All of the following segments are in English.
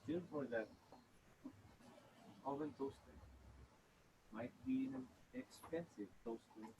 Still, for that oven toaster, might be an expensive toaster.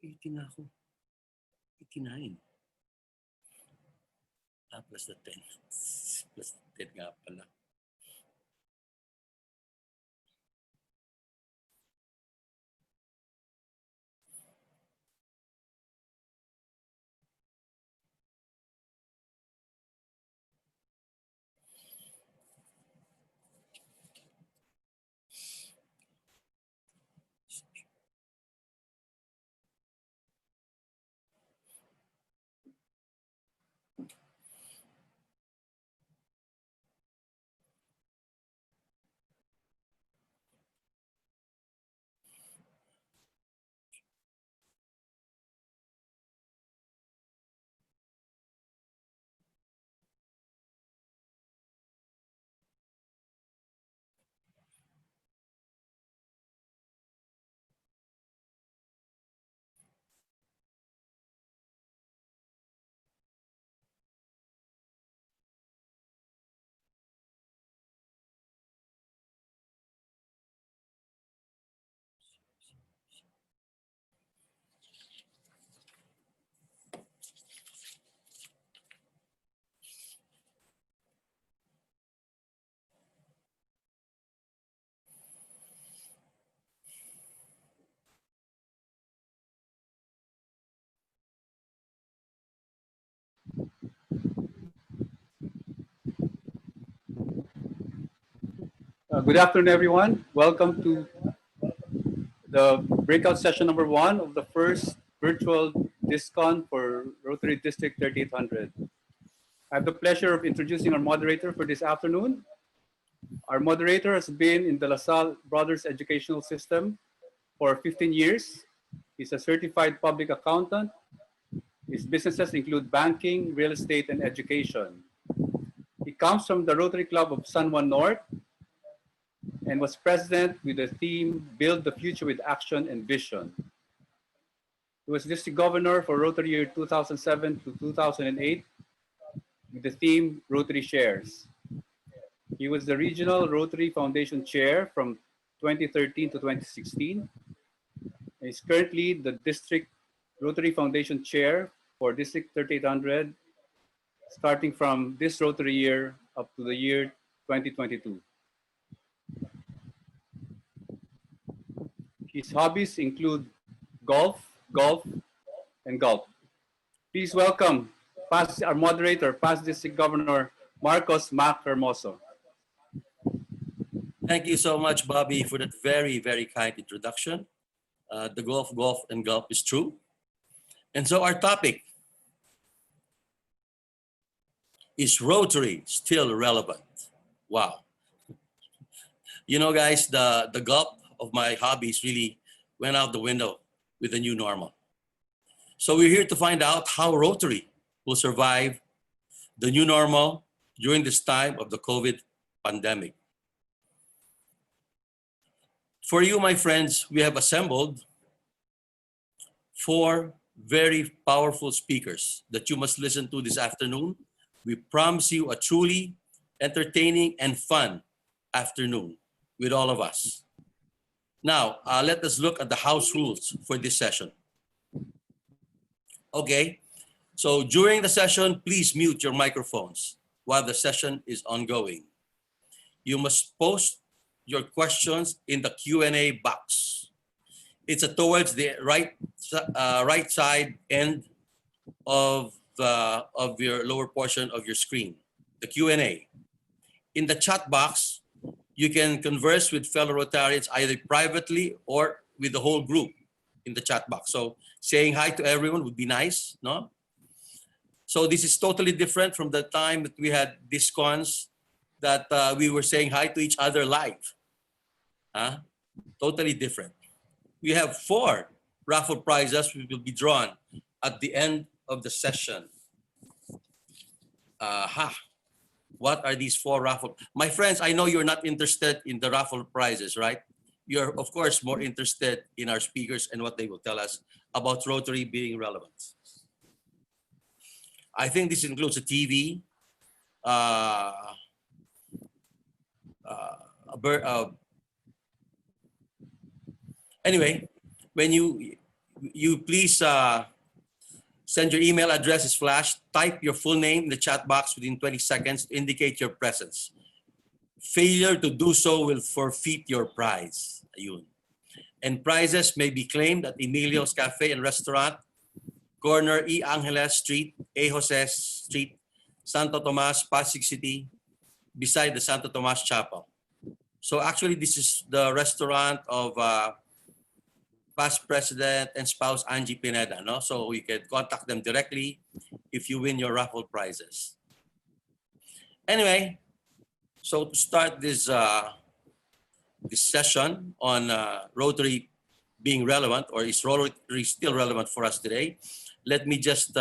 80 na ako. 89. Plus the 10. Plus the 10 nga pala. Good afternoon, everyone. Welcome to the breakout session number one of the first virtual DisCon for Rotary District 3800. I have the pleasure of introducing our moderator for this afternoon. Our moderator has been in the LaSalle Brothers Educational System for 15 years. He's a certified public accountant. His businesses include banking, real estate, and education. He comes from the Rotary Club of San Juan North and was president with the theme Build the Future with Action and Vision. He was district governor for Rotary year 2007 to 2008 with the theme Rotary Shares. He was the regional Rotary Foundation chair from 2013 to 2016. And is currently the district Rotary Foundation chair for District 3800, starting from this Rotary year up to the year 2022. His hobbies include golf, and golf. Please welcome our moderator, past District Governor Marcos Mac Hermoso. Thank you so much, Bobby, for that very, very kind introduction. The golf is true. And so our topic is Rotary still relevant? Wow. You know, guys, the golf of my hobbies really went out the window with the new normal. So we're here to find out how Rotary will survive the new normal during this time of the COVID pandemic. For you, my friends, we have assembled 4 very powerful speakers that you must listen to this afternoon. We promise you a truly entertaining and fun afternoon with all of us. Now, let us look at the house rules for this session. Okay, so during the session, please mute your microphones while the session is ongoing. You must post your questions in the Q&A box. It's towards the right side end of your lower portion of your screen, the Q&A. In the chat box, you can converse with fellow Rotarians either privately or with the whole group in the chat box. So saying hi to everyone would be nice, no? So this is totally different from the time that we had DisCons that we were saying hi to each other live. Totally different. We have 4 raffle prizes which will be drawn at the end of the session. What are these 4 raffle? My friends, I know you're not interested in the raffle prizes, right? You're, of course, more interested in our speakers and what they will tell us about Rotary being relevant. I think this includes a TV, anyway, when you you please send your email address is flashed. Type your full name in the chat box within 20 seconds to indicate your presence. Failure to do so will forfeit your prize. Ayun. And prizes may be claimed at Emilio's Cafe and Restaurant, corner E. Angeles Street, A. Jose Street, Santo Tomas, Pasig City, beside the Santo Tomas Chapel. So actually, this is the restaurant of past president and spouse Angie Pineda. No? So you can contact them directly if you win your raffle prizes. Anyway, so to start this session on Rotary being relevant, or is Rotary still relevant for us today, let me just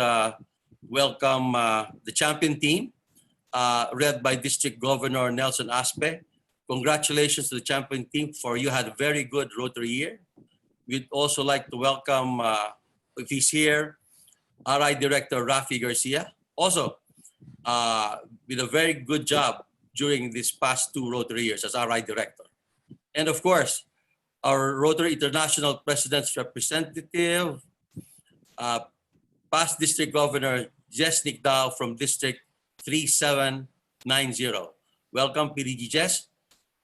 welcome the champion team, led by District Governor Nelson Aspe. Congratulations to the champion team, for you had a very good Rotary year. We'd also like to welcome, if he's here, RI Director Rafi Garcia. Also, did a very good job during these past 2 Rotary years as RI Director. And of course, our Rotary International President's Representative, past District Governor Jess Nicdao from District 3790. Welcome, PDG Jess,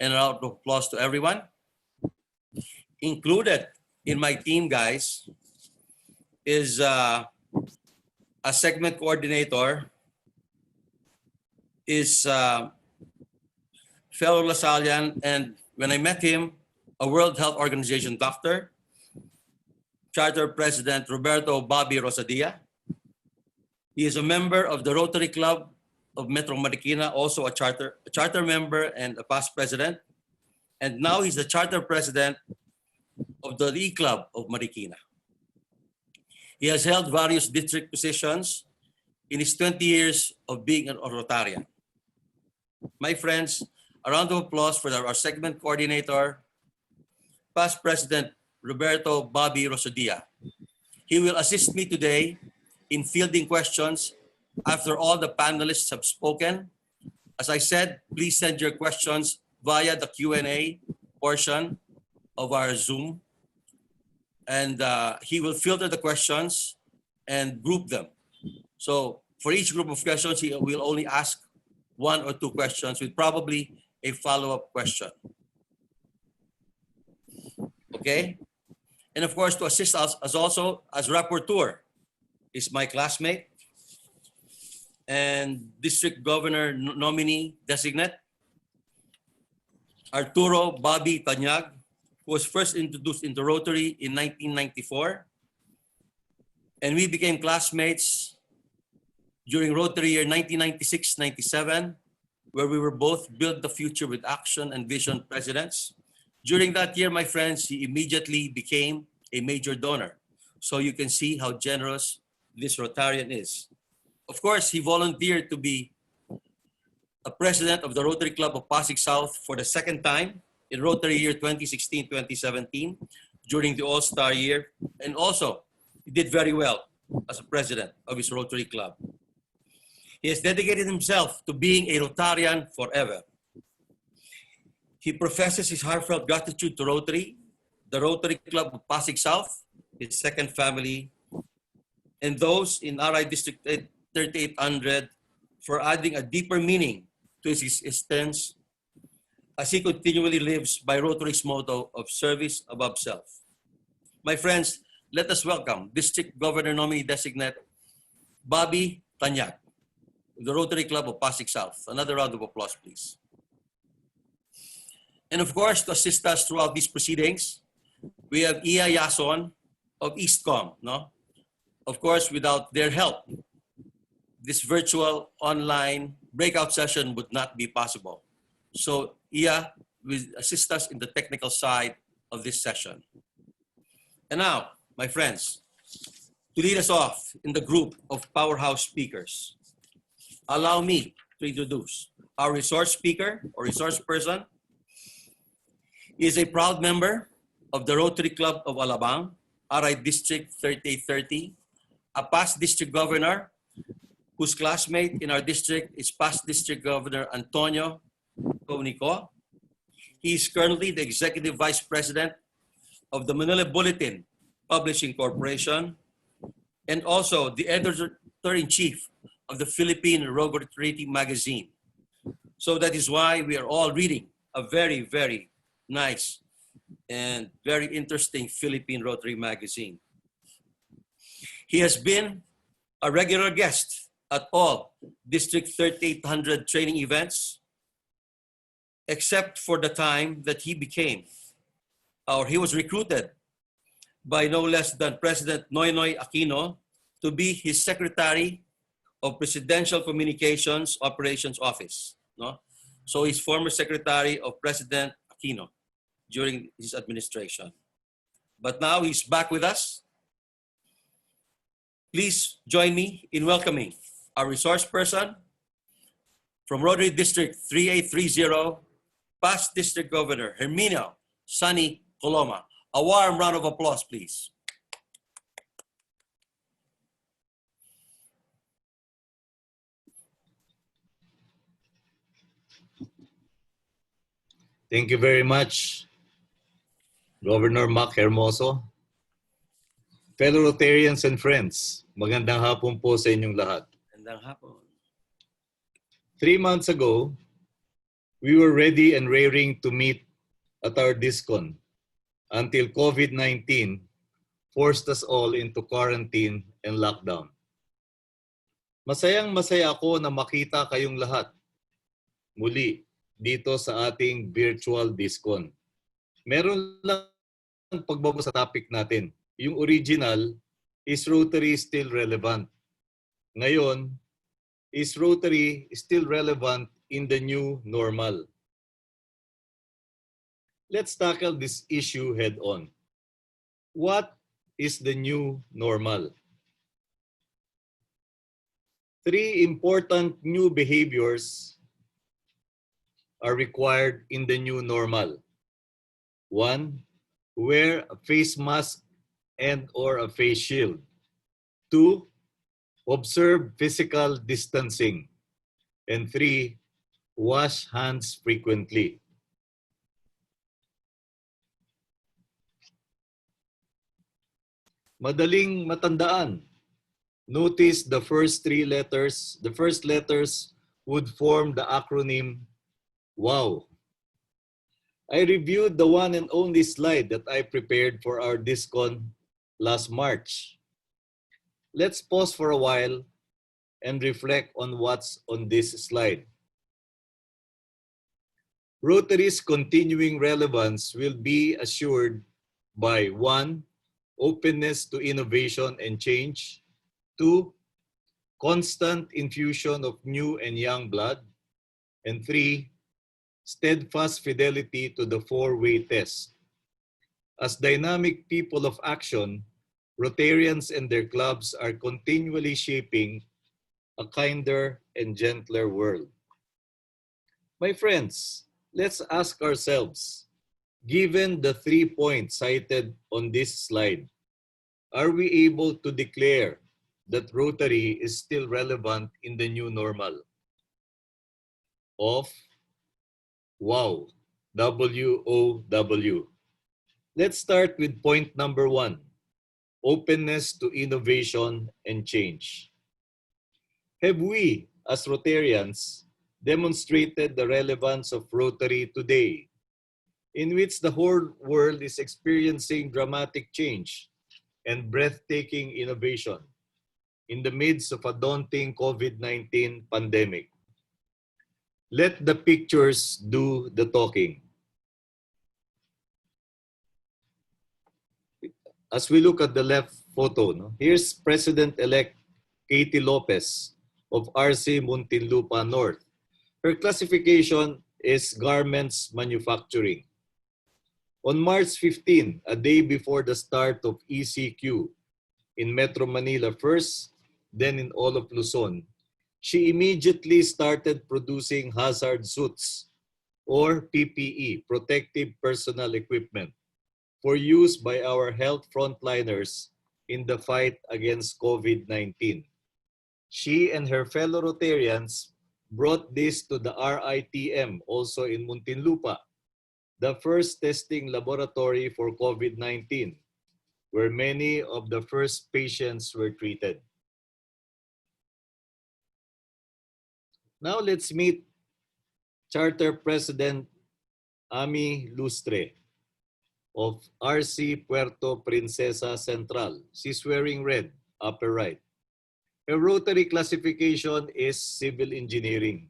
and a round of applause to everyone. Included in my team, guys, is a segment coordinator, is fellow Lasallian, and when I met him, a World Health Organization doctor, Charter President Roberto Bobby Rosadia. He is a member of the Rotary Club of Metro Marikina, also a charter member and a past president. And now he's the charter president of the E Club of Marikina. He has held various district positions in his 20 years of being a Rotarian. My friends, a round of applause for our segment coordinator, past President Roberto Bobby Rosadia. He will assist me today in fielding questions after all the panelists have spoken. As I said, please send your questions via the Q&A portion of our Zoom. And he will filter the questions and group them. So for each group of questions, he will only ask 1 or 2 questions with probably a follow-up question. Okay? And of course, to assist us as also as rapporteur is my classmate and District Governor nominee designate, Arturo Bobby Tanyag, who was first introduced into Rotary in 1994. And we became classmates during Rotary year 1996-97, where we were both Build the Future with Action and Vision presidents. During that year, my friends, he immediately became a major donor. So you can see how generous this Rotarian is. Of course, he volunteered to be a president of the Rotary Club of Pasig South for the 2nd time in Rotary year 2016-2017 during the All-Star year. And also, he did very well as a president of his Rotary Club. He has dedicated himself to being a Rotarian forever. He professes his heartfelt gratitude to Rotary, the Rotary Club of Pasig South, his second family, and those in RI District 3800 for adding a deeper meaning to his existence as he continually lives by Rotary's motto of service above self. My friends, let us welcome District Governor nominee designate Bobby Tanyag, the Rotary Club of Pasig South. Another round of applause, please. And of course, to assist us throughout these proceedings, we have Iya Yason of EastCom. No? Of course, without their help, this virtual online breakout session would not be possible. So Iya will assist us in the technical side of this session. And now, my friends, to lead us off in the group of powerhouse speakers, allow me to introduce our resource speaker or resource person. He is a proud member of the Rotary Club of Alabang, RI District 3830, a past district governor whose classmate in our district is past District Governor Antonio Conico. He is currently the Executive Vice President of the Manila Bulletin Publishing Corporation, and also the editor-in-chief of the Philippine Rotary magazine. So that is why we are all reading a very, very nice and very interesting Philippine Rotary magazine. He has been a regular guest at all District 3800 training events, except for the time that he became, or he was recruited by no less than President Noynoy Aquino to be his Secretary of Presidential Communications Operations Office. No? So he's former Secretary of President Aquino during his administration. But now he's back with us. Please join me in welcoming our resource person from Rotary District 3830, past District Governor Herminio Sunny Coloma. A warm round of applause, please. Thank you very much, Governor Mac Hermoso. Fellow Rotarians and friends, magandang hapon po sa inyong lahat. Magandang hapon. 3 months ago, we were ready and raring to meet at our DisCon until COVID-19 forced us all into quarantine and lockdown. Masayang-masaya ako na makita kayong lahat muli dito sa ating virtual DisCon. Meron lang pagbabago sa topic natin. Yung original, is Rotary still relevant? Ngayon, is Rotary still relevant in the new normal? Let's tackle this issue head on. What is the new normal? 3 important new behaviors are required in the new normal. 1, wear a face mask and or a face shield. 2, observe physical distancing. And 3, wash hands frequently. Madaling matandaan. Notice the first 3 letters. The first letters would form the acronym WOW. I reviewed the one and only slide that I prepared for our DisCon last March. Let's pause for a while and reflect on what's on this slide. Rotary's continuing relevance will be assured by 1, openness to innovation and change. 2, constant infusion of new and young blood. And 3, steadfast fidelity to the 4-way test. As dynamic people of action, Rotarians and their clubs are continually shaping a kinder and gentler world. My friends, let's ask ourselves, given the 3 points cited on this slide, are we able to declare that Rotary is still relevant in the new normal? Of WOW, W-O-W. Let's start with point number 1, openness to innovation and change. Have we, as Rotarians, demonstrated the relevance of Rotary today, in which the whole world is experiencing dramatic change and breathtaking innovation in the midst of a daunting COVID-19 pandemic? Let the pictures do the talking. As we look at the left photo, here's President-elect Katie Lopez of RC Muntinlupa North. Her classification is garments manufacturing. On March 15, a day before the start of ECQ in Metro Manila first, then in all of Luzon, she immediately started producing hazard suits or PPE, protective personal equipment, for use by our health frontliners in the fight against COVID-19. She and her fellow Rotarians brought this to the RITM, also in Muntinlupa, the first testing laboratory for COVID-19, where many of the first patients were treated. Now let's meet Charter President Ami Lustre of RC Puerto Princesa Central. She's wearing red, upper right. Her Rotary classification is Civil Engineering.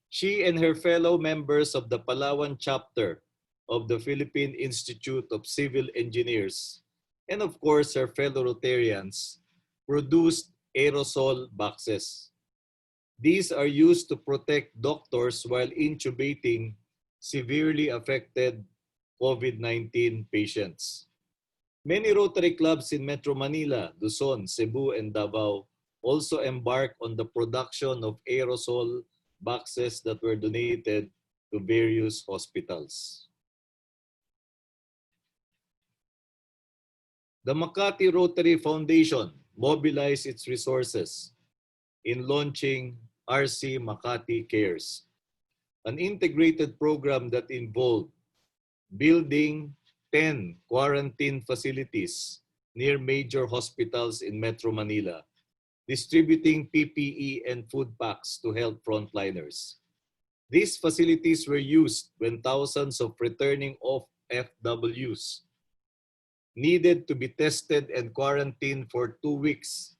She and her fellow members of the Palawan chapter of the Philippine Institute of Civil Engineers, and of course her fellow Rotarians, produced aerosol boxes. These are used to protect doctors while intubating severely affected COVID-19 patients. Many Rotary clubs in Metro Manila, Luzon, Cebu, and Davao also embark on the production of aerosol boxes that were donated to various hospitals. The Makati Rotary Foundation mobilized its resources in launching RC Makati Cares, an integrated program that involved building 10 quarantine facilities near major hospitals in Metro Manila, distributing PPE and food packs to help frontliners. These facilities were used when thousands of returning FWs needed to be tested and quarantined for 2 weeks,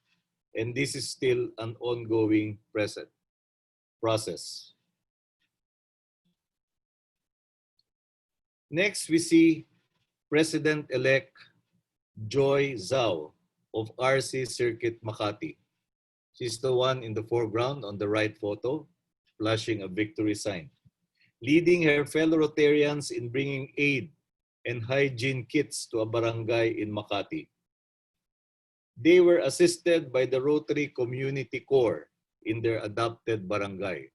and this is still an ongoing process. Next, we see President-elect Joy Zhao of RC Circuit Makati. She's the one in the foreground on the right photo, flashing a victory sign, leading her fellow Rotarians in bringing aid and hygiene kits to a barangay in Makati. They were assisted by the Rotary Community Corps in their adopted barangay.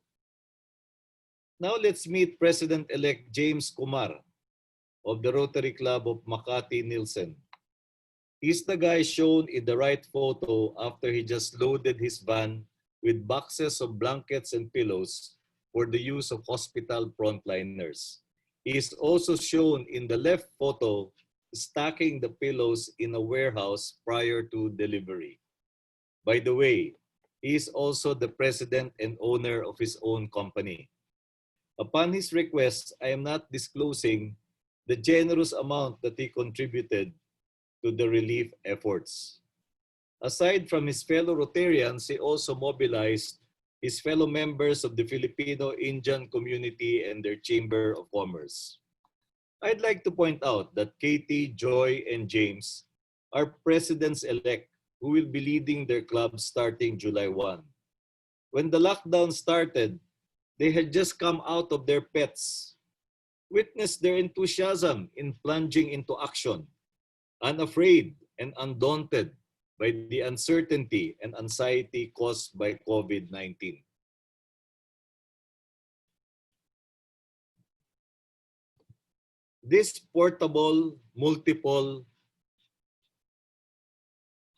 Now let's meet President-elect James Kumar of the Rotary Club of Makati Nielsen. He's the guy shown in the right photo after he just loaded his van with boxes of blankets and pillows for the use of hospital frontliners. He is also shown in the left photo stacking the pillows in a warehouse prior to delivery. By the way, he is also the president and owner of his own company. Upon his request, I am not disclosing the generous amount that he contributed to the relief efforts. Aside from his fellow Rotarians, he also mobilized his fellow members of the Filipino-Indian community and their Chamber of Commerce. I'd like to point out that Katie, Joy, and James are presidents-elect who will be leading their clubs starting July 1. When the lockdown started, they had just come out of their pets. Witness their enthusiasm in plunging into action, unafraid and undaunted by the uncertainty and anxiety caused by COVID-19. This portable, multiple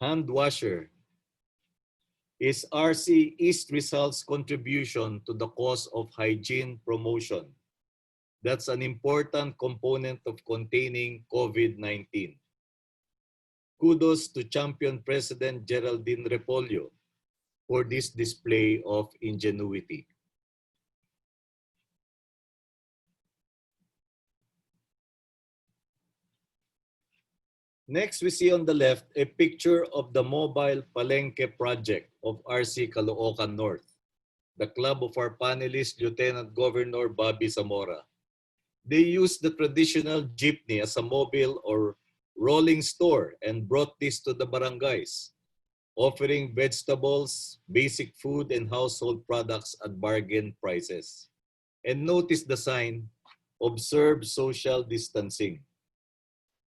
hand washer is RC East Results' contribution to the cause of hygiene promotion. That's an important component of containing COVID-19. Kudos to Champion President Geraldine Repolyo for this display of ingenuity. Next, we see on the left a picture of the mobile Palenque project of RC Caloocan North, the club of our panelist, Lieutenant Governor Bobby Zamora. They used the traditional jeepney as a mobile or rolling store and brought this to the barangays, offering vegetables, basic food, and household products at bargain prices. And notice the sign, "Observe Social Distancing."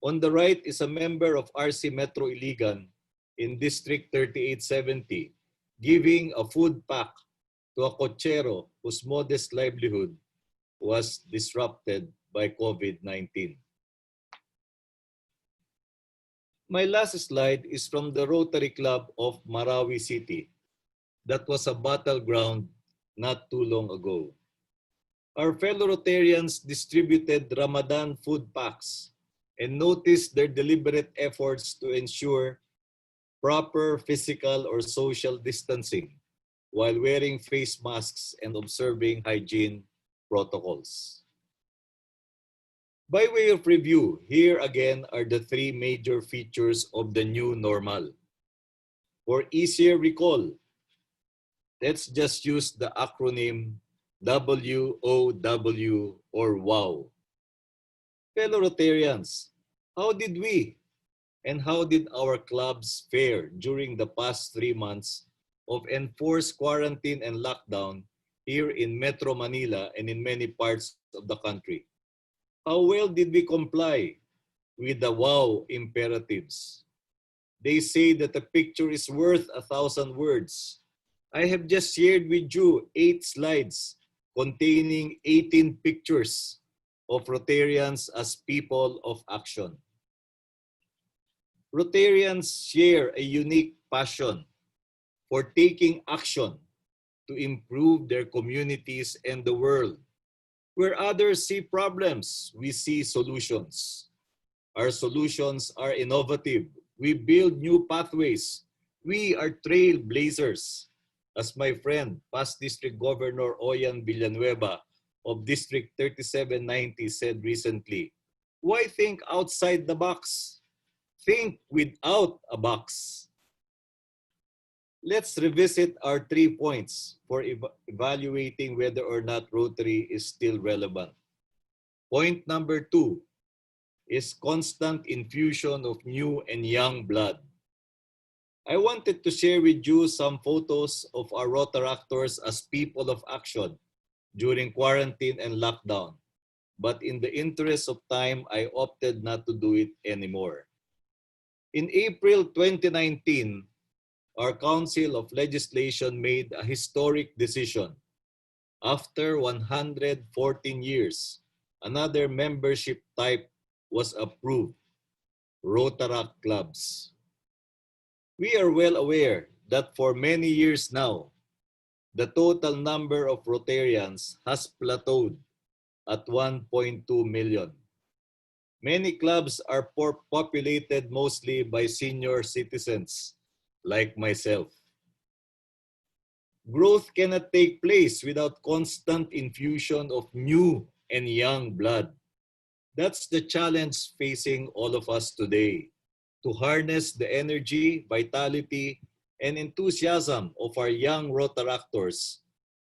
On the right is a member of RC Metro Iligan in District 3870, giving a food pack to a cochero whose modest livelihood was disrupted by COVID-19. My last slide is from the Rotary Club of Marawi City. That was a battleground not too long ago. Our fellow Rotarians distributed Ramadan food packs and notice their deliberate efforts to ensure proper physical or social distancing while wearing face masks and observing hygiene protocols. By way of review, here again are the three major features of the new normal. For easier recall, let's just use the acronym WOW or WOW. Fellow Rotarians, how did we and how did our clubs fare during the past 3 months of enforced quarantine and lockdown here in Metro Manila and in many parts of the country? How well did we comply with the WOW imperatives? They say that a picture is worth 1,000 words. I have just shared with you 8 slides containing 18 pictures of Rotarians as people of action. Rotarians share a unique passion for taking action to improve their communities and the world. Where others see problems, we see solutions. Our solutions are innovative. We build new pathways. We are trailblazers. As my friend, past District Governor Oyan Villanueva of District 3790 said recently, why think outside the box? Think without a box. Let's revisit our 3 points for evaluating whether or not Rotary is still relevant. Point number 2 is constant infusion of new and young blood. I wanted to share with you some photos of our Rotaractors as people of action during quarantine and lockdown. But in the interest of time, I opted not to do it anymore. In April 2019, our Council of Legislation made a historic decision. After 114 years, another membership type was approved, Rotaract clubs. We are well aware that for many years now, the total number of Rotarians has plateaued at 1.2 million. Many clubs are populated mostly by senior citizens like myself. Growth cannot take place without constant infusion of new and young blood. That's the challenge facing all of us today, to harness the energy, vitality, and enthusiasm of our young Rotaractors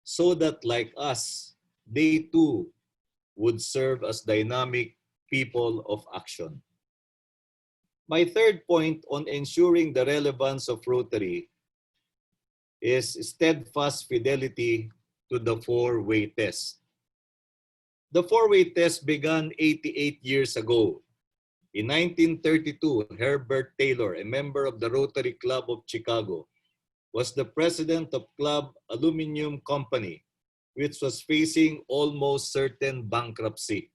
so that, like us, they too would serve as dynamic people of action. My third point on ensuring the relevance of Rotary is steadfast fidelity to the four-way test. The four-way test began 88 years ago. In 1932, Herbert Taylor, a member of the Rotary Club of Chicago, was the president of Club Aluminum Company, which was facing almost certain bankruptcy.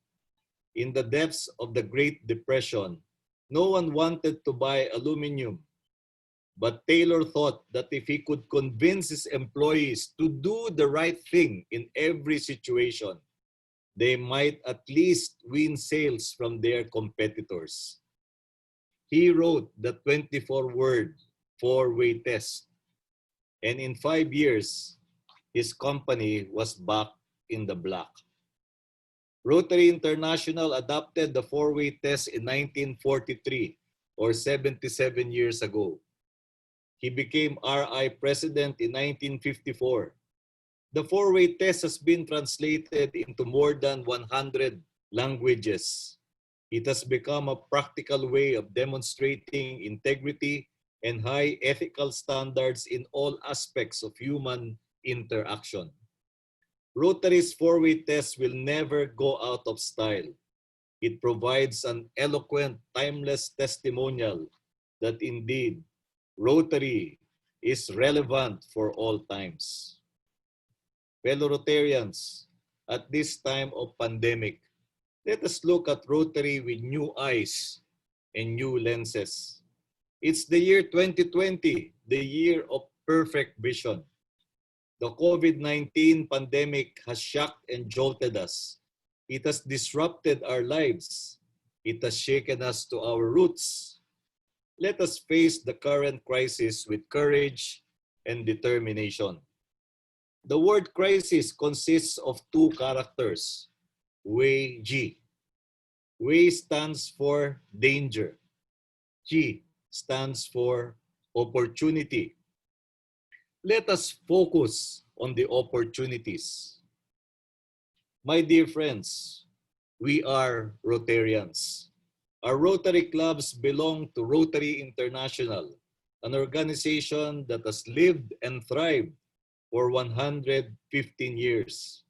In the depths of the Great Depression, no one wanted to buy aluminum. But Taylor thought that if he could convince his employees to do the right thing in every situation, they might at least win sales from their competitors. He wrote the 24-word four-way test, and in 5 years, his company was back in the black. Rotary International adopted the four-way test in 1943, or 77 years ago. He became RI president in 1954. The four-way test has been translated into more than 100 languages. It has become a practical way of demonstrating integrity and high ethical standards in all aspects of human interaction. Rotary's four-way test will never go out of style. It provides an eloquent, timeless testimonial that indeed Rotary is relevant for all times. Fellow Rotarians, at this time of pandemic, let us look at Rotary with new eyes and new lenses. It's the year 2020, the year of perfect vision. The COVID-19 pandemic has shocked and jolted us. It has disrupted our lives. It has shaken us to our roots. Let us face the current crisis with courage and determination. The word crisis consists of two characters, Wei G. Wei stands for danger. G stands for opportunity. Let us focus on the opportunities. My dear friends, we are Rotarians. Our Rotary clubs belong to Rotary International, an organization that has lived and thrived for 115 years.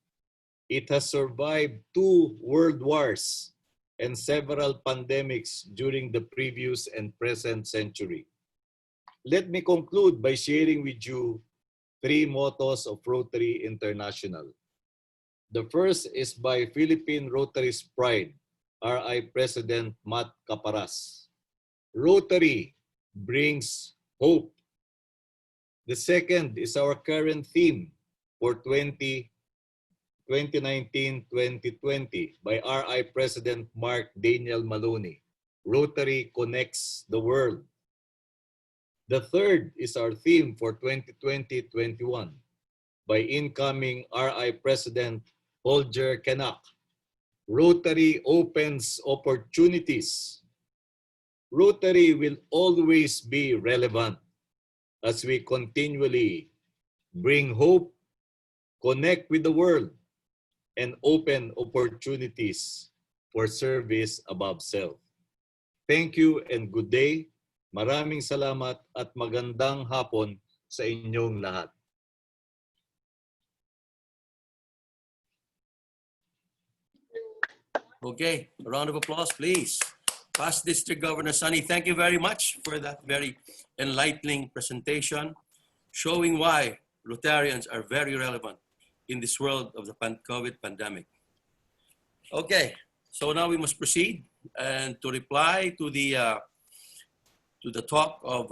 It has survived 2 world wars and several pandemics during the previous and present century. Let me conclude by sharing with you 3 mottos of Rotary International. The first is by Philippine Rotary's Pride, RI President Matt Caparas. Rotary brings hope. The second is our current theme for 2019-2020 by RI President Mark Daniel Maloney. Rotary connects the world. The third is our theme for 2020-21 by incoming RI President Holger Kenak. Rotary opens opportunities. Rotary will always be relevant as we continually bring hope, connect with the world, and open opportunities for service above self. Thank you and good day. Maraming salamat at magandang hapon sa inyong lahat. Okay, a round of applause, please. Past District Governor Sunny, thank you very much for that very enlightening presentation, showing why Rotarians are very relevant in this world of the COVID pandemic. Okay, so now we must proceed and to reply to the talk of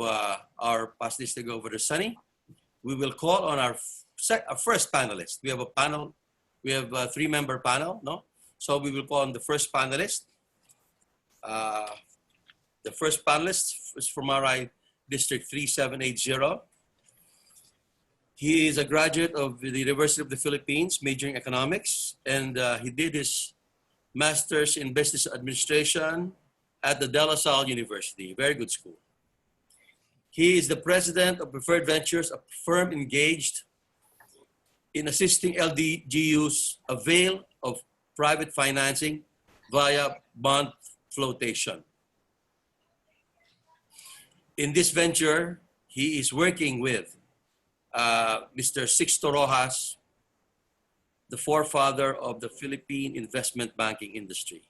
our past District Governor Sunny, we will call on our first panelist. We have a panel, we have a 3-member panel, no? So we will call on the first panelist. The first panelist is from RI District 3780. He is a graduate of the University of the Philippines, majoring economics, and he did his master's in business administration at the De La Salle University, very good school. He is the president of Preferred Ventures, a firm engaged in assisting LDGUs avail of private financing via bond flotation. In this venture, he is working with Mr. Sixto Rojas, the forefather of the Philippine investment banking industry.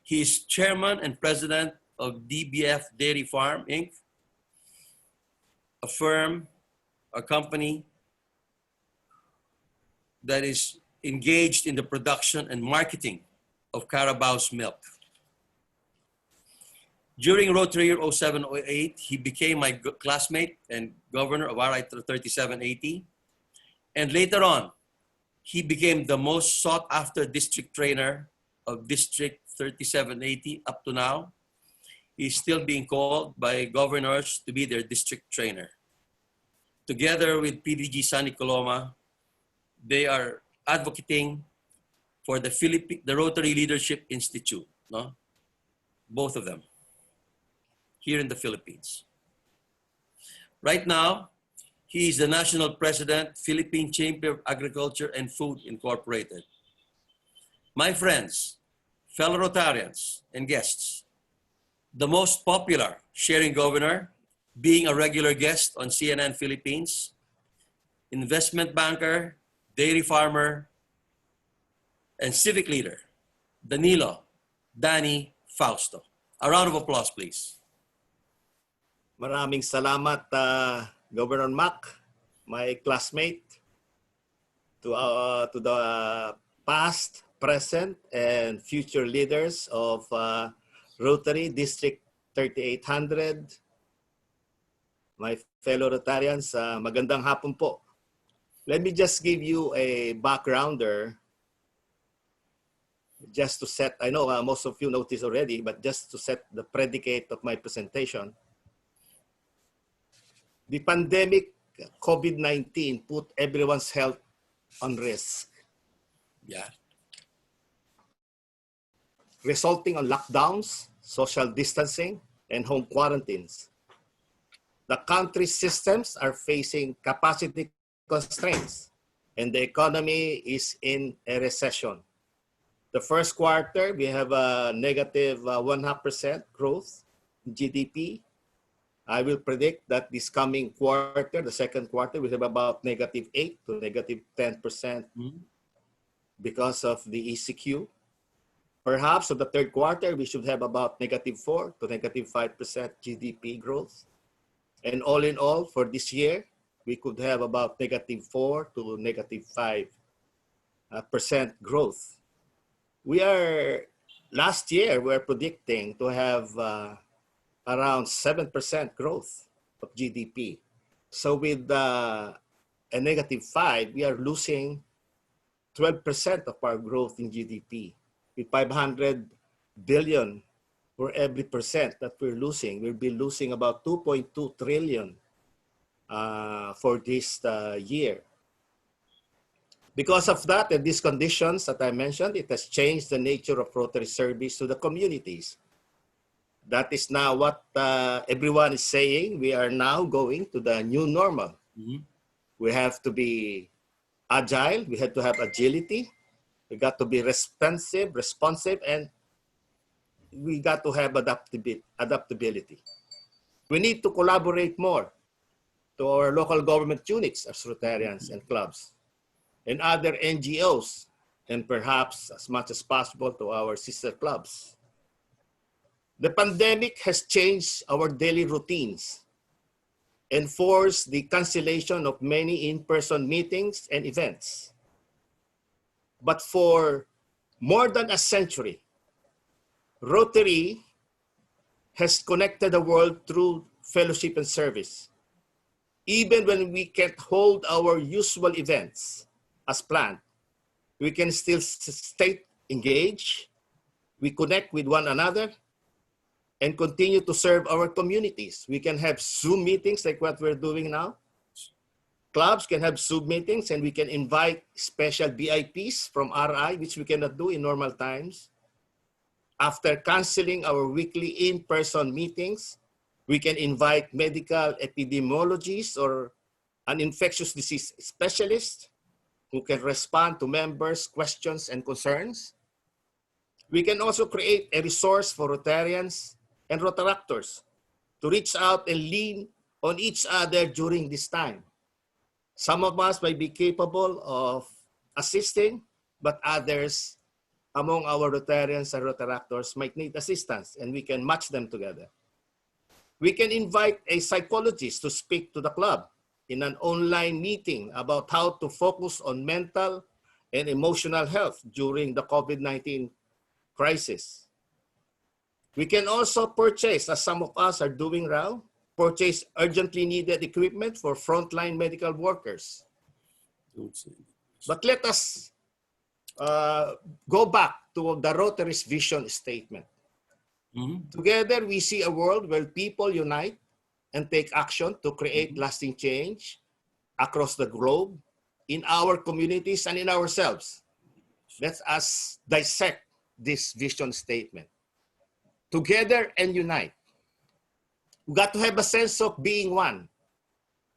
He is chairman and president of DBF Dairy Farm, Inc., a firm, a company that is engaged in the production and marketing of Carabao's milk. During Rotary year 07-08, he became my classmate and governor of RI 3780. And later on, he became the most sought after district trainer of District 3780 up to now. He's still being called by governors to be their district trainer. Together with PDG Sunny Coloma, they are advocating for the Rotary Leadership Institute, no? Both of them, here in the Philippines. Right now, he is the national president, Philippine Chamber of Agriculture and Food Incorporated. My friends, fellow Rotarians and guests, the most popular sharing governor, being a regular guest on CNN Philippines, investment banker, dairy farmer, and civic leader, Danny Fausto. A round of applause, please. Maraming salamat, Governor Mac, my classmate, to the past, present, and future leaders of Rotary District 3800. My fellow Rotarians, magandang hapon po. Let me just give you a backgrounder. just to set, I know most of you know this already, but just to set the predicate of my presentation, the pandemic COVID-19 put everyone's health on risk, Yeah. resulting on lockdowns, social distancing, and home quarantines. The country's systems are facing capacity constraints, and the economy is in a recession. The first quarter, we have a negative 1.5% growth in GDP. I will predict that this coming quarter, the second quarter, we have about negative 8 to negative 10% because of the ECQ. Perhaps in the third quarter, we should have about negative 4 to negative 5% GDP growth. And all in all, for this year, we could have about negative 4 to negative 5% growth. Last year, we're predicting to have around 7% growth of GDP. So with a negative 5, we are losing 12% of our growth in GDP. With 500 billion for every percent that we're losing, we'll be losing about 2.2 trillion for this year. Because of that and these conditions that I mentioned, it has changed the nature of Rotary service to the communities. That is now what everyone is saying. We are now going to the new normal. We have to be agile. We have to have agility. We got to be responsive, and we got to have adaptability. We need to collaborate more to our local government units as Rotarians and clubs and other NGOs, and perhaps as much as possible to our sister clubs. The pandemic has changed our daily routines and forced the cancellation of many in-person meetings and events. But for more than a century, Rotary has connected the world through fellowship and service. Even when we can't hold our usual events as planned, we can still stay engaged, we connect with one another, and continue to serve our communities. We can have Zoom meetings like what we're doing now. Clubs can have Zoom meetings, and we can invite special VIPs from RI, which we cannot do in normal times. After canceling our weekly in-person meetings, we can invite medical epidemiologists or an infectious disease specialist who can respond to members' questions and concerns. We can also create a resource for Rotarians and Rotaractors to reach out and lean on each other during this time. Some of us might be capable of assisting, but others among our Rotarians and Rotaractors might need assistance, and we can match them together. We can invite a psychologist to speak to the club in an online meeting about how to focus on mental and emotional health during the COVID-19 crisis. We can also purchase, as some of us are doing now, purchase urgently needed equipment for frontline medical workers. But let us go back to the Rotary's vision statement. Together, we see a world where people unite and take action to create lasting change across the globe, in our communities and in ourselves. Let us dissect this vision statement. Together and unite. We got to have a sense of being one.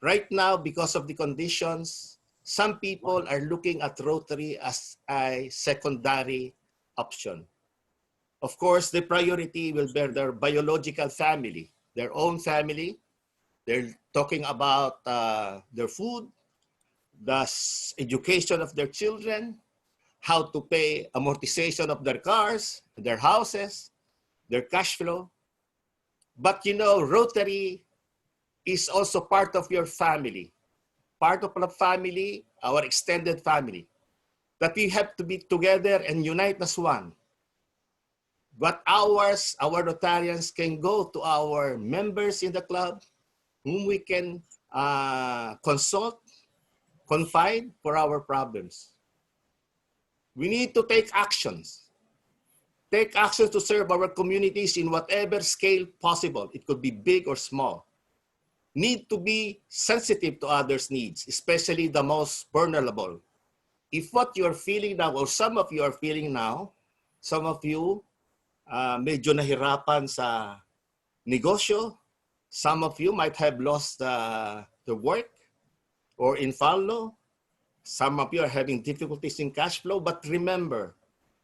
Right now, because of the conditions, some people are looking at Rotary as a secondary option. Of course, the priority will be their biological family, their own family. They're talking about their food, the education of their children, how to pay amortization of their cars, their houses, their cash flow. But you know, Rotary is also part of your family, part of the family, our extended family, that we have to be together and unite as one. But our Rotarians can go to our members in the club, whom we can consult, confide for our problems. We need to take actions. take action to serve our communities in whatever scale possible. It could be big or small. Need to be sensitive to others' needs, especially the most vulnerable. If what you're feeling now, or some of you are feeling now, some of you medyo nahirapan sa negosyo, some of you might have lost the work or in follow. Some of you are having difficulties in cash flow. But remember,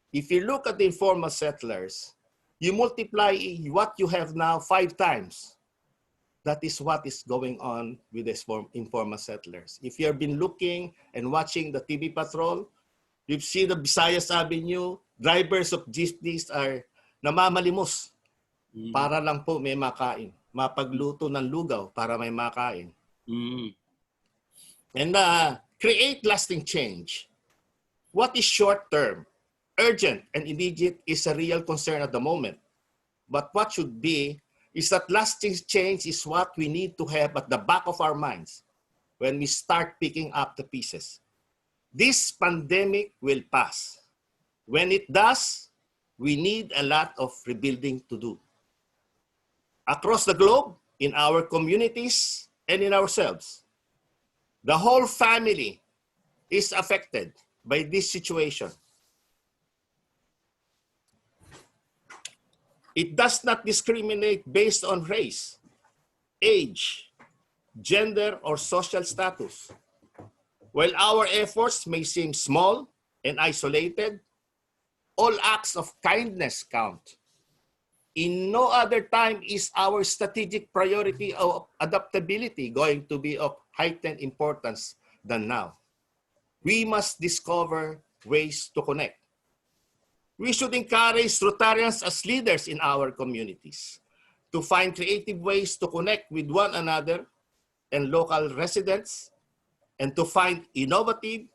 if you look at the informal settlers, you multiply what you have now 5 times. That is what is going on with the informal settlers. If you've been looking and watching the TV Patrol, you've seen the Visayas Avenue, drivers of jeepneys are namamalimos para lang po may makain. Mapagluto ng lugaw para may makain. And create lasting change. What is short-term, urgent, and immediate is a real concern at the moment. But what should be is that lasting change is what we need to have at the back of our minds when we start picking up the pieces. This pandemic will pass. When it does, we need a lot of rebuilding to do. Across the globe, in our communities, and in ourselves, the whole family is affected by this situation. It does not discriminate based on race, age, gender, or social status. While our efforts may seem small and isolated, all acts of kindness count. In no other time is our strategic priority of adaptability going to be of heightened importance than now. We must discover ways to connect. We should encourage Rotarians as leaders in our communities to find creative ways to connect with one another and local residents, and to find innovative,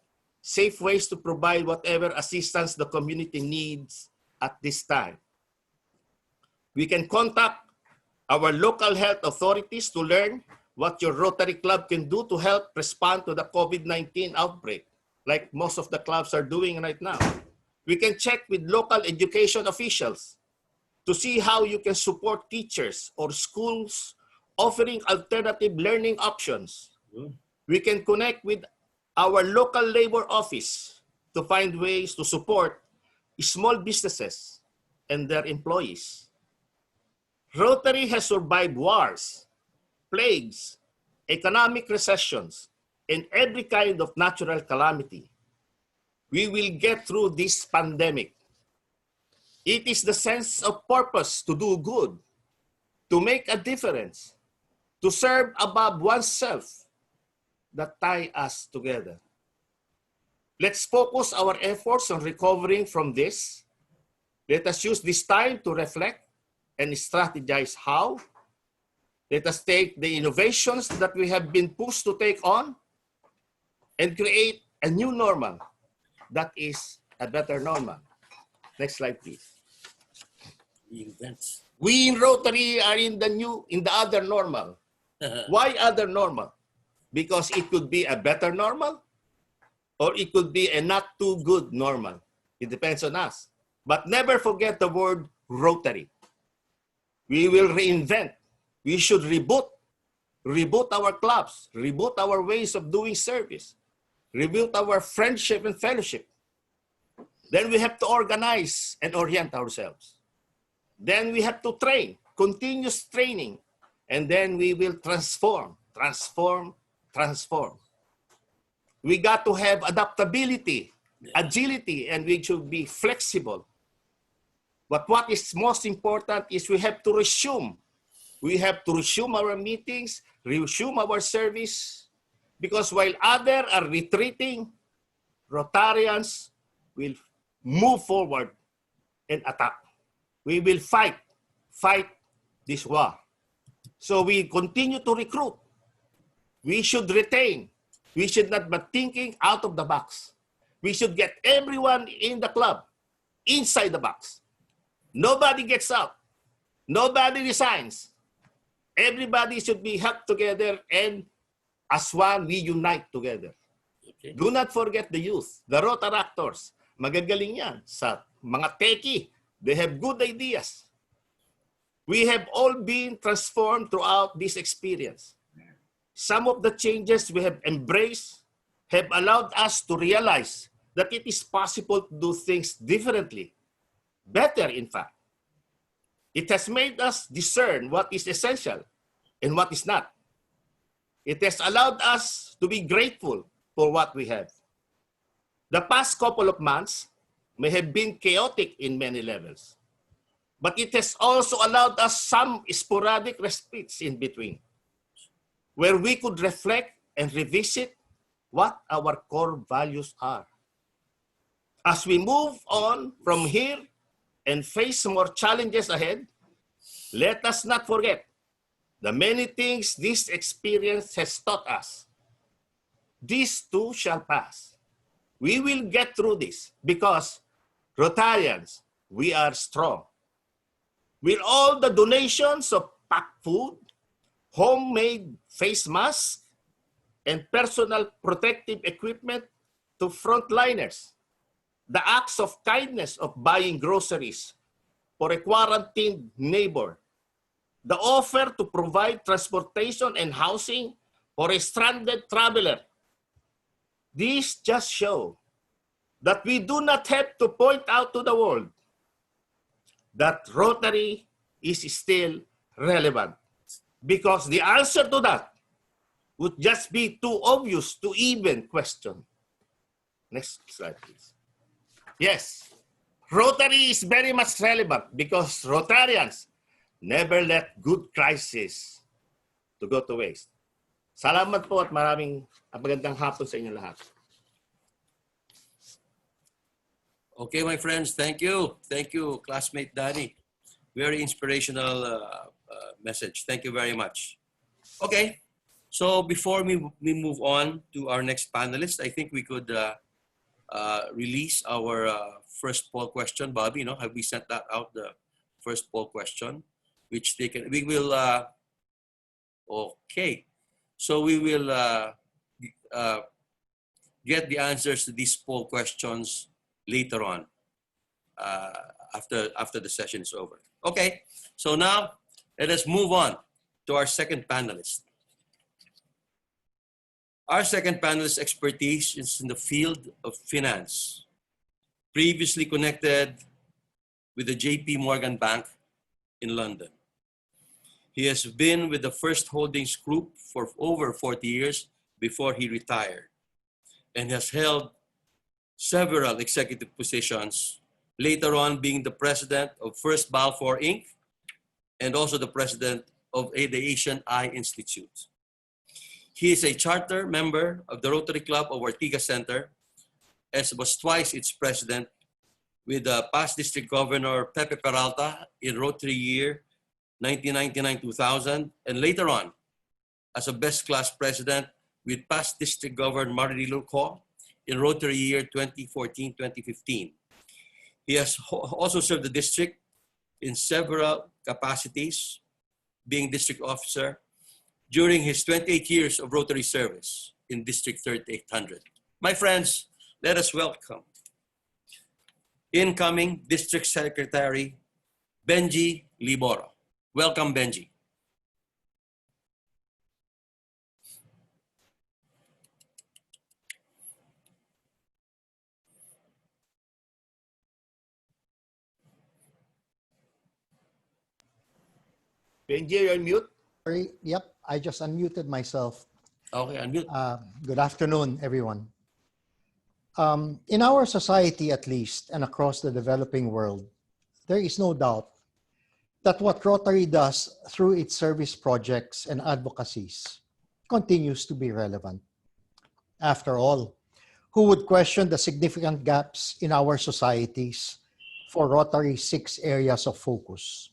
safe ways to provide whatever assistance the community needs at this time. We can contact our local health authorities to learn what your Rotary Club can do to help respond to the COVID-19 outbreak, like most of the clubs are doing right now. We can check with local education officials to see how you can support teachers or schools offering alternative learning options. We can connect with our local labor office to find ways to support small businesses and their employees. Rotary has survived wars, plagues, economic recessions, and every kind of natural calamity. We will get through this pandemic. It is the sense of purpose to do good, to make a difference, to serve above oneself that tie us together. Let's focus our efforts on recovering from this. Let us use this time to reflect and strategize how. Let us take the innovations that we have been pushed to take on and create a new normal that is a better normal. Next slide, please. We in Rotary are in the other normal. Why other normal? Because it could be a better normal or it could be a not too good normal. It depends on us. But never forget the word Rotary. We will reinvent. We should reboot our clubs, reboot our ways of doing service, reboot our friendship and fellowship. Then we have to organize and orient ourselves. Then we have to train, continuous training, and then we will transform. We got to have adaptability, agility, and we should be flexible. But what is most important is we have to resume. We have to resume our meetings, resume our service, because while others are retreating, Rotarians will move forward and attack. We will fight this war. So we continue to recruit. We should retain. We should not be thinking out of the box. We should get everyone in the club inside the box. Nobody gets out. Nobody resigns. Everybody should be helped together, and as one, we unite together. Okay. Do not forget the youth, the Rotaractors. Magagaling yan sa mga techie, They have good ideas. We have all been transformed throughout this experience. Some of the changes we have embraced have allowed us to realize that it is possible to do things differently, better in fact. It has made us discern what is essential and what is not. It has allowed us to be grateful for what we have. The past couple of months may have been chaotic in many levels, but it has also allowed us some sporadic respites in between, where we could reflect and revisit what our core values are. As we move on from here and face more challenges ahead, let us not forget the many things this experience has taught us. These too shall pass. We will get through this because Rotarians, we are strong. With all the donations of packed food, homemade face masks, and personal protective equipment to frontliners, the acts of kindness of buying groceries for a quarantined neighbor, the offer to provide transportation and housing for a stranded traveler. These just show that we do not have to point out to the world that Rotary is still relevant, because the answer to that would just be too obvious to even question. Next slide, please. Yes, Rotary is very much relevant because Rotarians never let good crisis to go to waste. Salamat po at magandang hapon sa inyo lahat. Okay, my friends, thank you. Thank you, classmate Danny. Very inspirational message. Thank you very much. Okay, so before we move on to our next panelist, I think we could release our first poll question. Bobby, have we sent that out, the first poll question? Which we will, okay. So we will get the answers to these poll questions later on, after the session is over. Okay, so now let us move on to our second panelist. Our second panelist's expertise is in the field of finance. Previously connected with the JP Morgan Bank in London. He has been with the First Holdings Group for over 40 years before he retired, and has held several executive positions, later on being the president of First Balfour Inc. and also the president of the Asian Eye Institute. He is a charter member of the Rotary Club of Ortigas Center, as was twice its president with the past District Governor Pepe Peralta in Rotary year 1999-2000, and later on as a best class president with past District Governor Marilu Ko in Rotary year 2014-2015. He has also served the district in several capacities, being district officer during his 28 years of Rotary service in District 3800. My friends, let us welcome incoming District Secretary Benji Liboro. Welcome, Benji. Benji, you're on mute. Sorry, yep, I just unmuted myself. Okay, unmute. Good afternoon, everyone. In our society, at least, and across the developing world, there is no doubt that what Rotary does through its service projects and advocacies continues to be relevant. After all, who would question the significant gaps in our societies for Rotary's 6 areas of focus?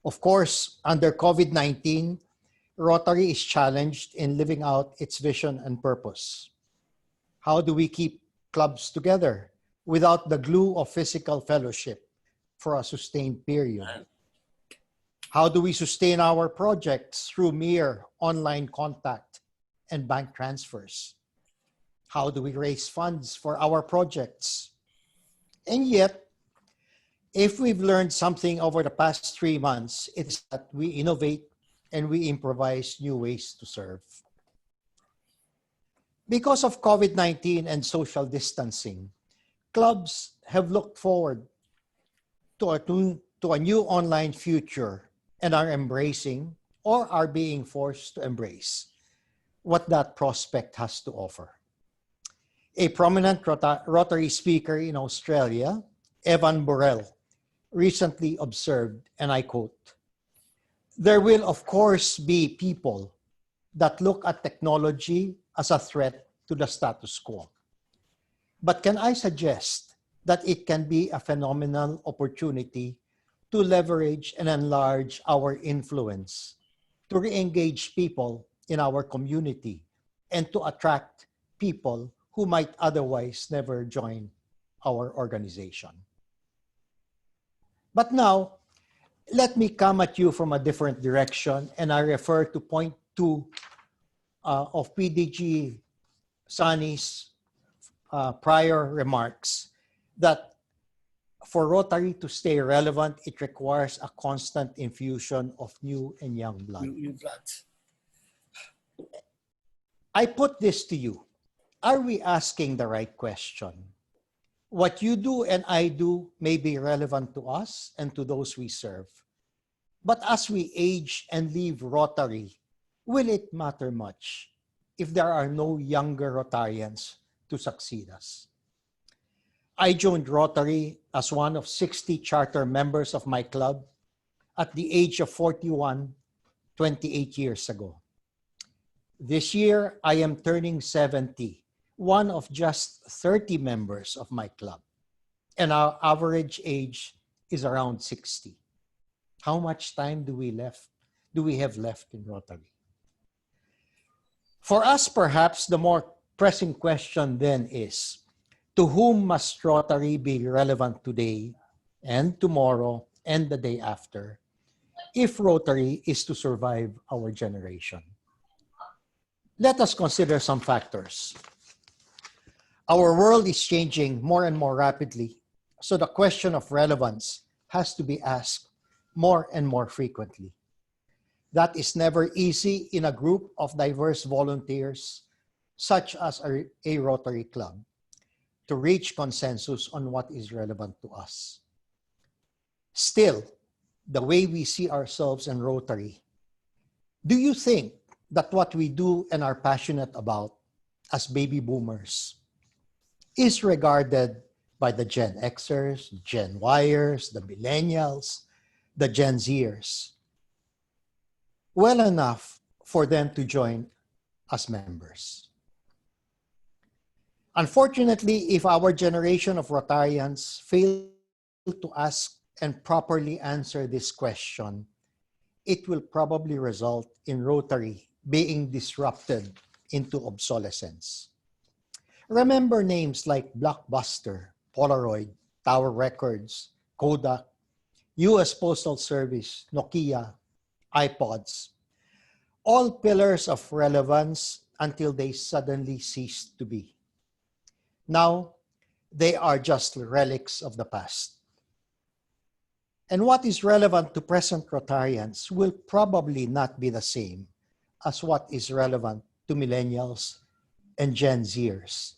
Of course, under COVID-19, Rotary is challenged in living out its vision and purpose. How do we keep clubs together without the glue of physical fellowship for a sustained period? How do we sustain our projects through mere online contact and bank transfers? How do we raise funds for our projects? And yet, If we've learned something over the past 3 months, it's that we innovate and we improvise new ways to serve. Because of COVID-19 and social distancing, clubs have looked forward to a new online future and are embracing or are being forced to embrace what that prospect has to offer. A prominent Rotary speaker in Australia, Evan Burrell, recently observed, and I quote, "There will of course be people that look at technology as a threat to the status quo. But can I suggest that it can be a phenomenal opportunity to leverage and enlarge our influence, to re-engage people in our community, and to attract people who might otherwise never join our organization." But now, let me come at you from a different direction, and I refer to point 2 of PDG Sani's prior remarks, that for Rotary to stay relevant, it requires a constant infusion of new and young blood. New blood. I put this to you. Are we asking the right question? What you do and I do may be relevant to us and to those we serve. But as we age and leave Rotary, will it matter much if there are no younger Rotarians to succeed us? I joined Rotary as one of 60 charter members of my club at the age of 41, 28 years ago. This year, I am turning 70, one of just 30 members of my club, and our average age is around 60. How much time do we have left in Rotary? For us, perhaps the more pressing question then is, to whom must Rotary be relevant today and tomorrow and the day after, if Rotary is to survive our generation? Let us consider some factors. Our world is changing more and more rapidly, so the question of relevance has to be asked more and more frequently. That is never easy in a group of diverse volunteers, such as a Rotary club, to reach consensus on what is relevant to us. Still, the way we see ourselves in Rotary, do you think that what we do and are passionate about as baby boomers is regarded by the Gen Xers, Gen Yers, the Millennials, the Gen Zers well enough for them to join as members? Unfortunately, if our generation of Rotarians fail to ask and properly answer this question, it will probably result in Rotary being disrupted into obsolescence. Remember names like Blockbuster, Polaroid, Tower Records, Kodak, US Postal Service, Nokia, iPods, all pillars of relevance until they suddenly ceased to be. Now, they are just relics of the past. And what is relevant to present Rotarians will probably not be the same as what is relevant to millennials and Gen Zers.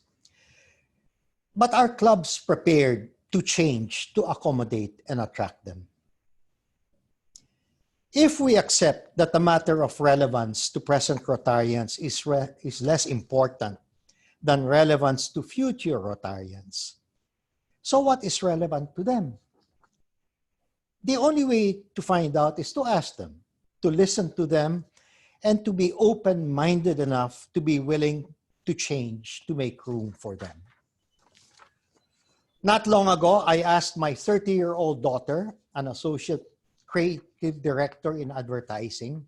But are clubs prepared to change to accommodate and attract them? If we accept that the matter of relevance to present Rotarians is less important than relevance to future Rotarians, so what is relevant to them? The only way to find out is to ask them, to listen to them, and to be open-minded enough to be willing to change to make room for them. Not long ago, I asked my 30-year-old daughter, an associate creative director in advertising,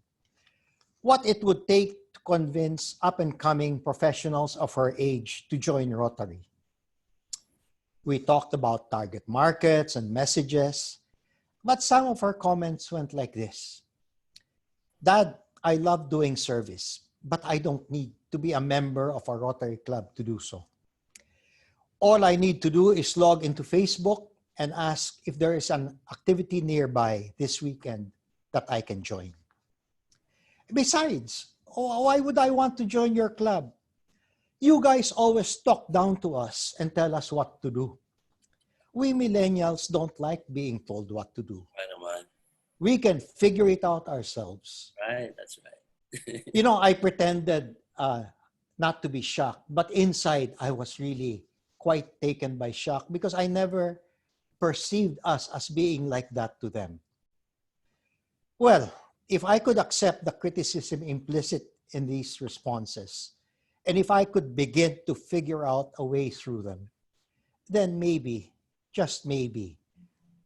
what it would take to convince up-and-coming professionals of her age to join Rotary. We talked about target markets and messages, but some of her comments went like this: "Dad, I love doing service, but I don't need to be a member of a Rotary club to do so. All I need to do is log into Facebook and ask if there is an activity nearby this weekend that I can join. Besides, why would I want to join your club? You guys always talk down to us and tell us what to do. We millennials don't like being told what to do. Right naman. We can figure it out ourselves. Right, that's right. You know, I pretended not to be shocked, but inside I was really quite taken by shock because I never perceived us as being like that to them. Well, if I could accept the criticism implicit in these responses, and if I could begin to figure out a way through them, then maybe, just maybe,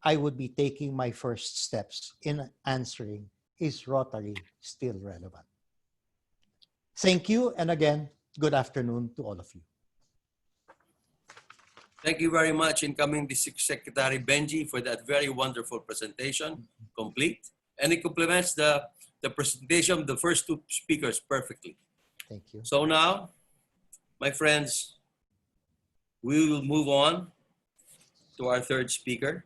I would be taking my first steps in answering, is Rotary still relevant? Thank you, and again, good afternoon to all of you. Thank you very much, incoming District Secretary Benji, for that very wonderful presentation, complete. And it complements the presentation of the first two speakers perfectly. Thank you. So now, my friends, we will move on to our third speaker.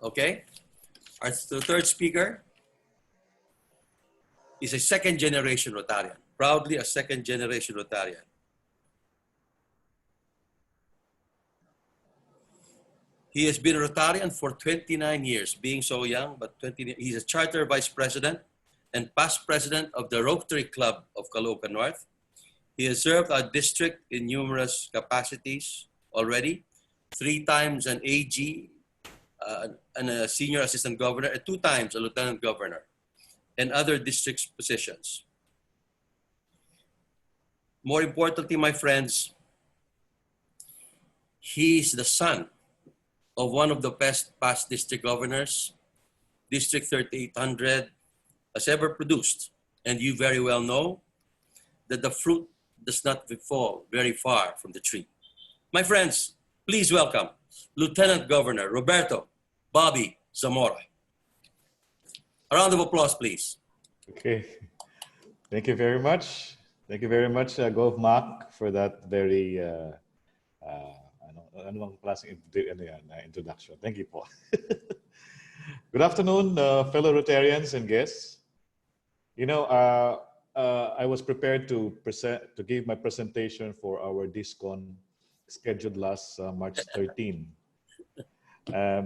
Okay, our third speaker is a second-generation Rotarian, proudly a second-generation Rotarian. He has been a Rotarian for 29 years, being so young, but he's a charter vice president and past president of the Rotary Club of Caloocan North. He has served our district in numerous capacities already, 3 times an AG, and a senior assistant governor, and 2 times a lieutenant governor, and other district positions. More importantly, my friends, he is the son of one of the best past district governors District 3800 has ever produced. And you very well know that the fruit does not fall very far from the tree. My friends, please welcome Lieutenant Governor Roberto Bobby Zamora. A round of applause, please. Okay. Thank you very much. Thank you very much, Gov Mac, for that very introduction. Thank you, Paul. Good afternoon, fellow Rotarians and guests. You know, I was prepared to give my presentation for our DisCon scheduled last March 13.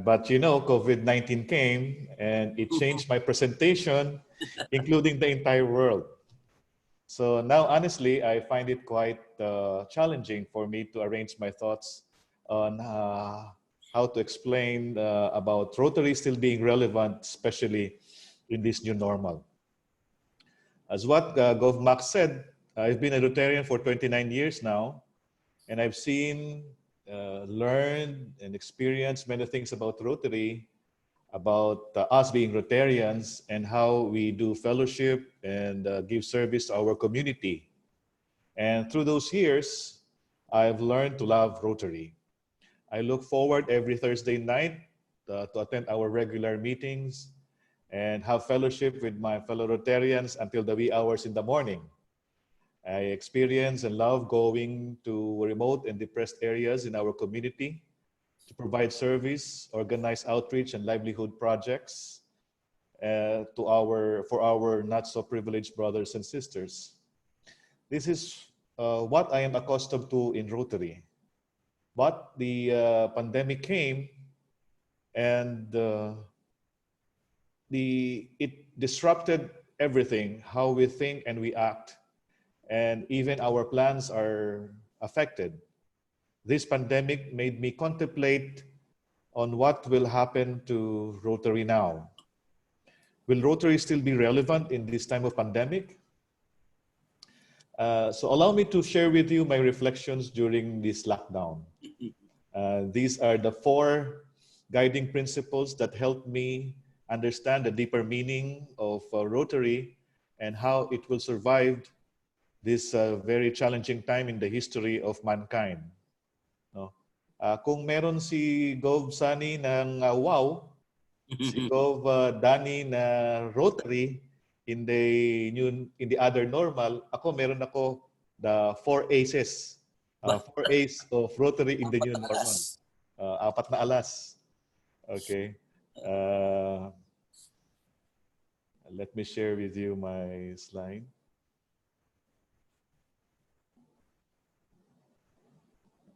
But you know, COVID-19 came and it changed my presentation, including the entire world. So now, honestly, I find it quite challenging for me to arrange my thoughts on how to explain about Rotary still being relevant, especially in this new normal. As what Gov Max said, I've been a Rotarian for 29 years now, and I've seen, learned, and experienced many things about Rotary, about us being Rotarians, and how we do fellowship and give service to our community. And through those years, I've learned to love Rotary. I look forward every Thursday night to attend our regular meetings and have fellowship with my fellow Rotarians until the wee hours in the morning. I experience and love going to remote and depressed areas in our community to provide service, organize outreach and livelihood projects for our not so privileged brothers and sisters. This is what I am accustomed to in Rotary. But the pandemic came and it disrupted everything, how we think and we act, and even our plans are affected. This pandemic made me contemplate on what will happen to Rotary now. Will Rotary still be relevant in this time of pandemic? So allow me to share with you my reflections during this lockdown. These are the 4 guiding principles that helped me understand the deeper meaning of Rotary and how it will survive this very challenging time in the history of mankind. No? Kung meron si Gov Sunny ng wow, si Gov Danny na Rotary, in the other normal, meron ako the 4 aces. 4 A's of Rotary in the new normal. Alas. 4 na alas. Okay. Let me share with you my slide.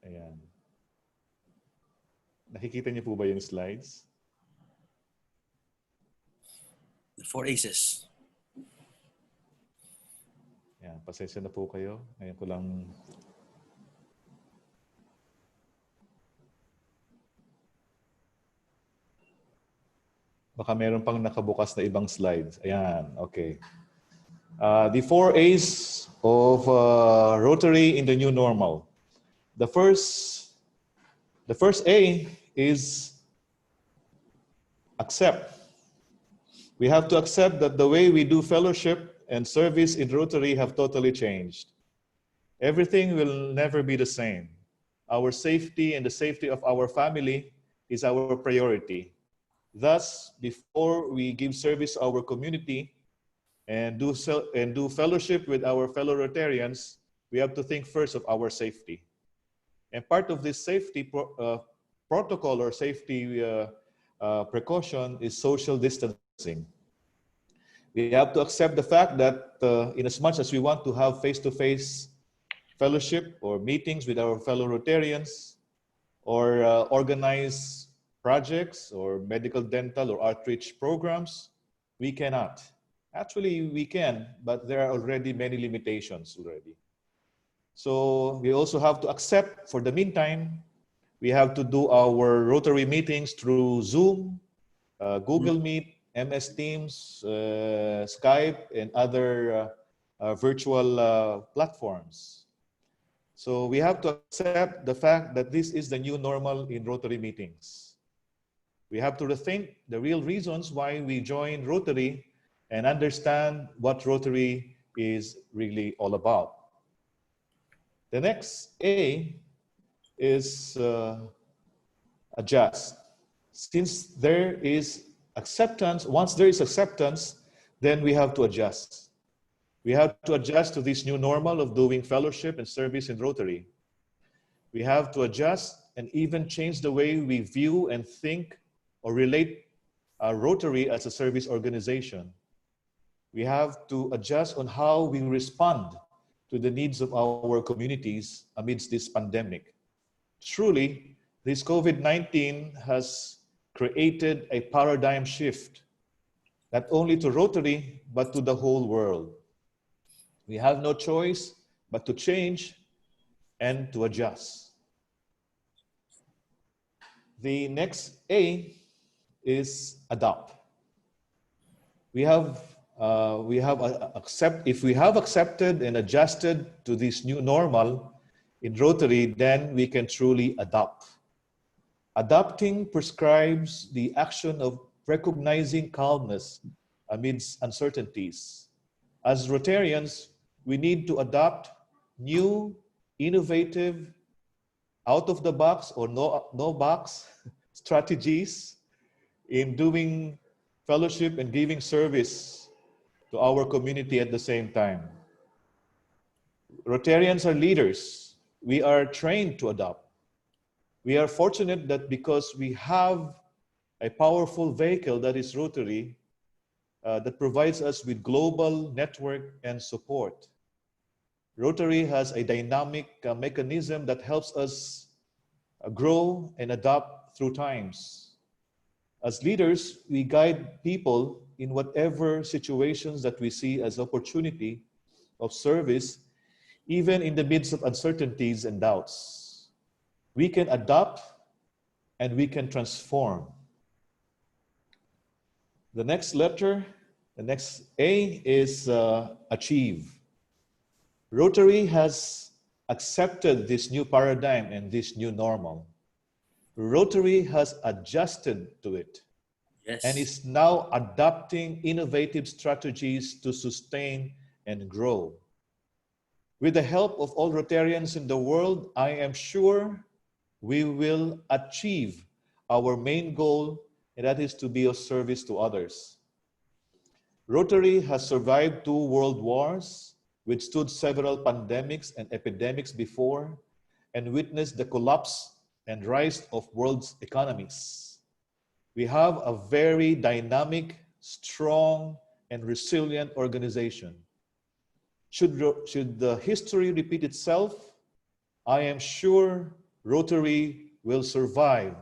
Ayan. Nakikita niyo po ba yung slides? The 4 aces. Ayan, pasensya na po kayo. Ngayon ko lang. Baka meron pang nakabukas na ibang slides. Ayan, okay. The 4 A's of Rotary in the new normal. The first A is accept. We have to accept that the way we do fellowship and service in Rotary have totally changed. Everything will never be the same. Our safety and the safety of our family is our priority. Thus, before we give service to our community and do fellowship with our fellow Rotarians, we have to think first of our safety. And part of this safety protocol or safety precaution is social distancing. We have to accept the fact that in as much as we want to have face-to-face fellowship or meetings with our fellow Rotarians or organize projects or medical, dental, or outreach programs, we cannot. Actually, we can, but there are already many limitations already. So we also have to accept, for the meantime, we have to do our Rotary meetings through Zoom, Google Meet, MS Teams, Skype, and other virtual platforms. So we have to accept the fact that this is the new normal in Rotary meetings. We have to rethink the real reasons why we joined Rotary and understand what Rotary is really all about. The next A is adjust. Since there is acceptance, once there is acceptance, then we have to adjust. We have to adjust to this new normal of doing fellowship and service in Rotary. We have to adjust and even change the way we view and think or relate Rotary as a service organization. We have to adjust on how we respond to the needs of our communities amidst this pandemic. Truly, this COVID-19 has created a paradigm shift, not only to Rotary, but to the whole world. We have no choice but to change and to adjust. The next A is adopt. If we have accepted and adjusted to this new normal in Rotary, then we can truly adopt. Adopting prescribes the action of recognizing calmness amidst uncertainties. As Rotarians, we need to adopt new, innovative, out-of-the-box or no-box strategies in doing fellowship and giving service to our community at the same time. Rotarians are leaders. We are trained to adopt. We are fortunate that because we have a powerful vehicle that is Rotary that provides us with global network and support. Rotary has a dynamic mechanism that helps us grow and adapt through times. As leaders, we guide people in whatever situations that we see as opportunity of service, even in the midst of uncertainties and doubts. We can adapt and we can transform. The next letter, the next A is achieve. Rotary has accepted this new paradigm and this new normal. Rotary has adjusted to it. Yes. And is now adopting innovative strategies to sustain and grow. With the help of all Rotarians in the world, I am sure we will achieve our main goal, and that is to be of service to others. Rotary has survived 2 world wars, withstood several pandemics and epidemics before, and witnessed the collapse and rise of world's economies. We have a very dynamic, strong, and resilient organization. Should the history repeat itself, I am sure Rotary will survive.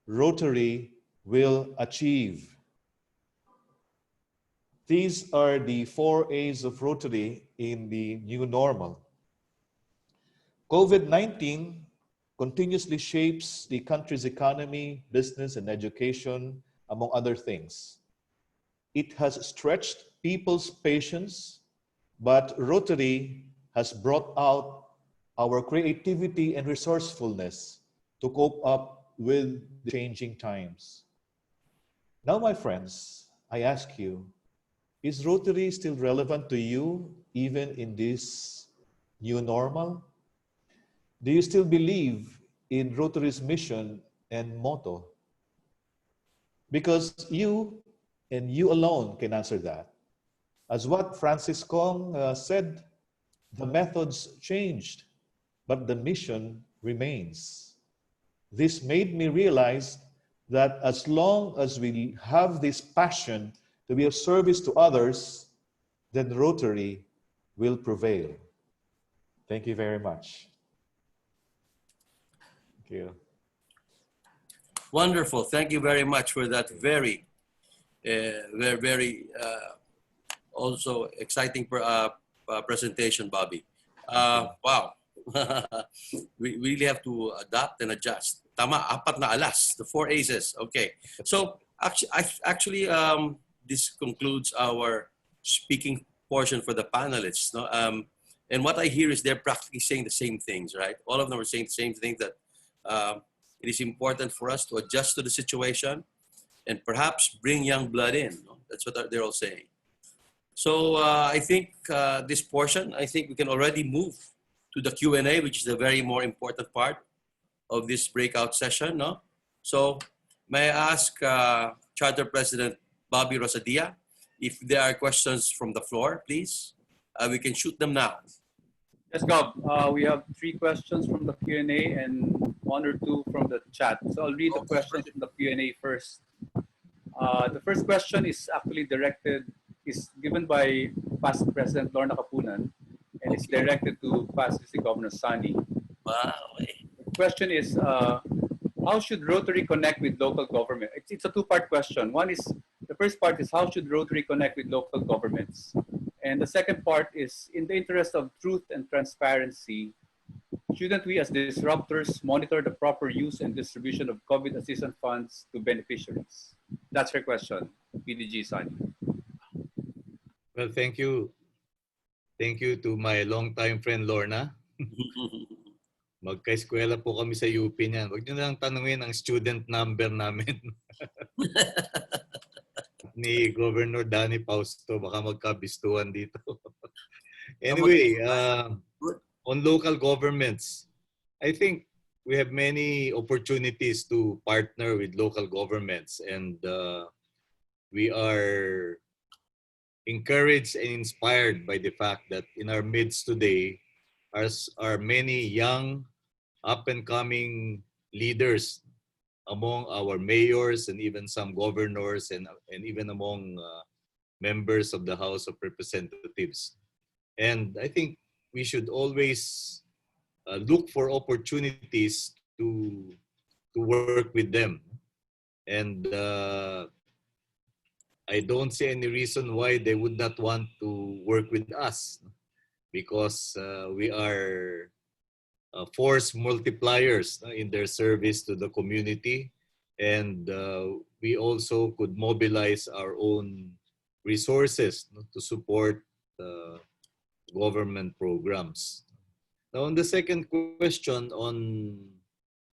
Rotary will achieve. These are the 4 A's of Rotary in the new normal. COVID-19 continuously shapes the country's economy, business, and education, among other things. It has stretched people's patience, but Rotary has brought out our creativity and resourcefulness to cope up with the changing times. Now, my friends, I ask you, is Rotary still relevant to you even in this new normal? Do you still believe in Rotary's mission and motto? Because you and you alone can answer that. As what Francis Kong said, the methods changed, but the mission remains. This made me realize that as long as we have this passion to be of service to others, then Rotary will prevail. Thank you very much. Thank you. Wonderful. Thank you very much for that very, very also exciting presentation, Bobby. Wow. We really have to adapt and adjust. Tama, 4 na alas, the 4 aces. Okay. So actually, this concludes our speaking portion for the panelists. No? And what I hear is they're practically saying the same things, right? All of them are saying the same thing, that it is important for us to adjust to the situation and perhaps bring young blood in. No? That's what they're all saying. So I think this portion, I think we can already move to the Q&A, which is the very more important part of this breakout session. No? So may I ask Charter President Bobby Rosadia if there are questions from the floor, please. We can shoot them now. Yes, Gob. We have 3 questions from the Q&A and 1 or 2 from the chat. So I'll read the questions from the Q&A first. The first question is actually given by past President Lorna Kapunan, and it's directed to past District Governor Sani. Wow. The question is, how should Rotary connect with local government? It's a 2-part question. The first part is, how should Rotary connect with local governments? And the second part is, in the interest of truth and transparency, shouldn't we as disruptors monitor the proper use and distribution of COVID assistance funds to beneficiaries? That's her question, PDG Sani. Well, thank you. Thank you to my longtime friend Lorna. Magka-eskwela po kami sa UP niyan. Huwag niyo na lang tanungin ang student number namin. Ni Governor Danny Fausto, baka magkabistuhan dito. Anyway, on local governments, I think we have many opportunities to partner with local governments, and we are encouraged and inspired by the fact that in our midst today are many young, up-and-coming leaders among our mayors and even some governors and even among members of the House of Representatives. And I think we should always look for opportunities to work with them. And I don't see any reason why they would not want to work with us, because we are force multipliers in their service to the community, and we also could mobilize our own resources to support government programs. Now, on the second question on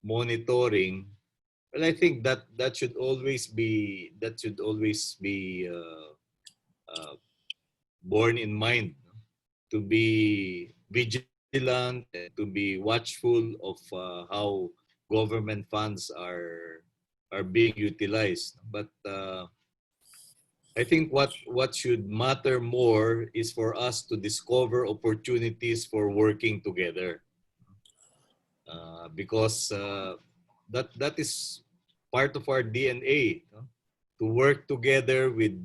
monitoring, well, I think that should always be borne in mind, to be vigilant and to be watchful of how government funds are being utilized. But I think what should matter more is for us to discover opportunities for working together, because that is part of our DNA, no? To work together with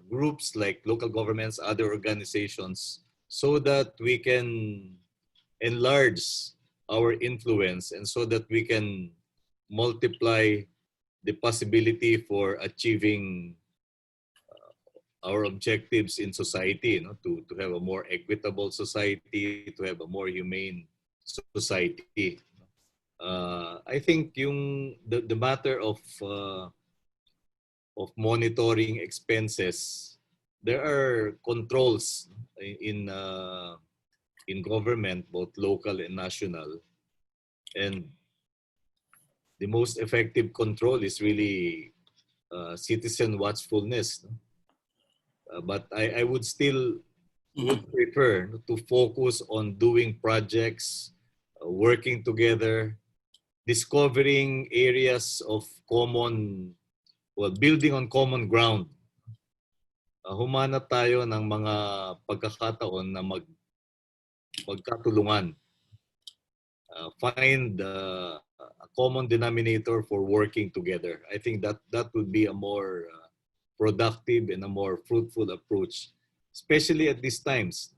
groups like local governments, other organizations, so that we can enlarge our influence and so that we can multiply the possibility for achieving our objectives in society, to have a more equitable society, to have a more humane society. I think the matter of monitoring expenses, there are controls in government, both local and national, and the most effective control is really citizen watchfulness. No? But I would still would prefer to focus on doing projects, working together, discovering areas of building on common ground. Humanap tayo ng mga pagkakataon na magkatulungan. Find a common denominator for working together. I think that would be a more productive and a more fruitful approach, especially at these times.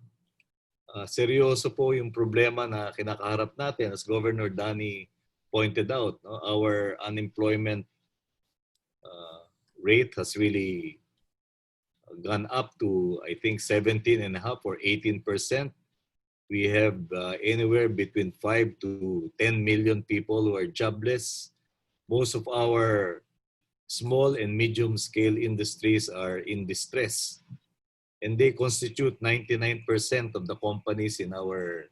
Seryoso po yung problema na kinakaharap natin, as Governor Danny pointed out. No? Our unemployment rate has really gone up to, I think, 17.5 or 18%. We have anywhere between 5 to 10 million people who are jobless. Most of our small and medium-scale industries are in distress, and they constitute 99% of the companies in our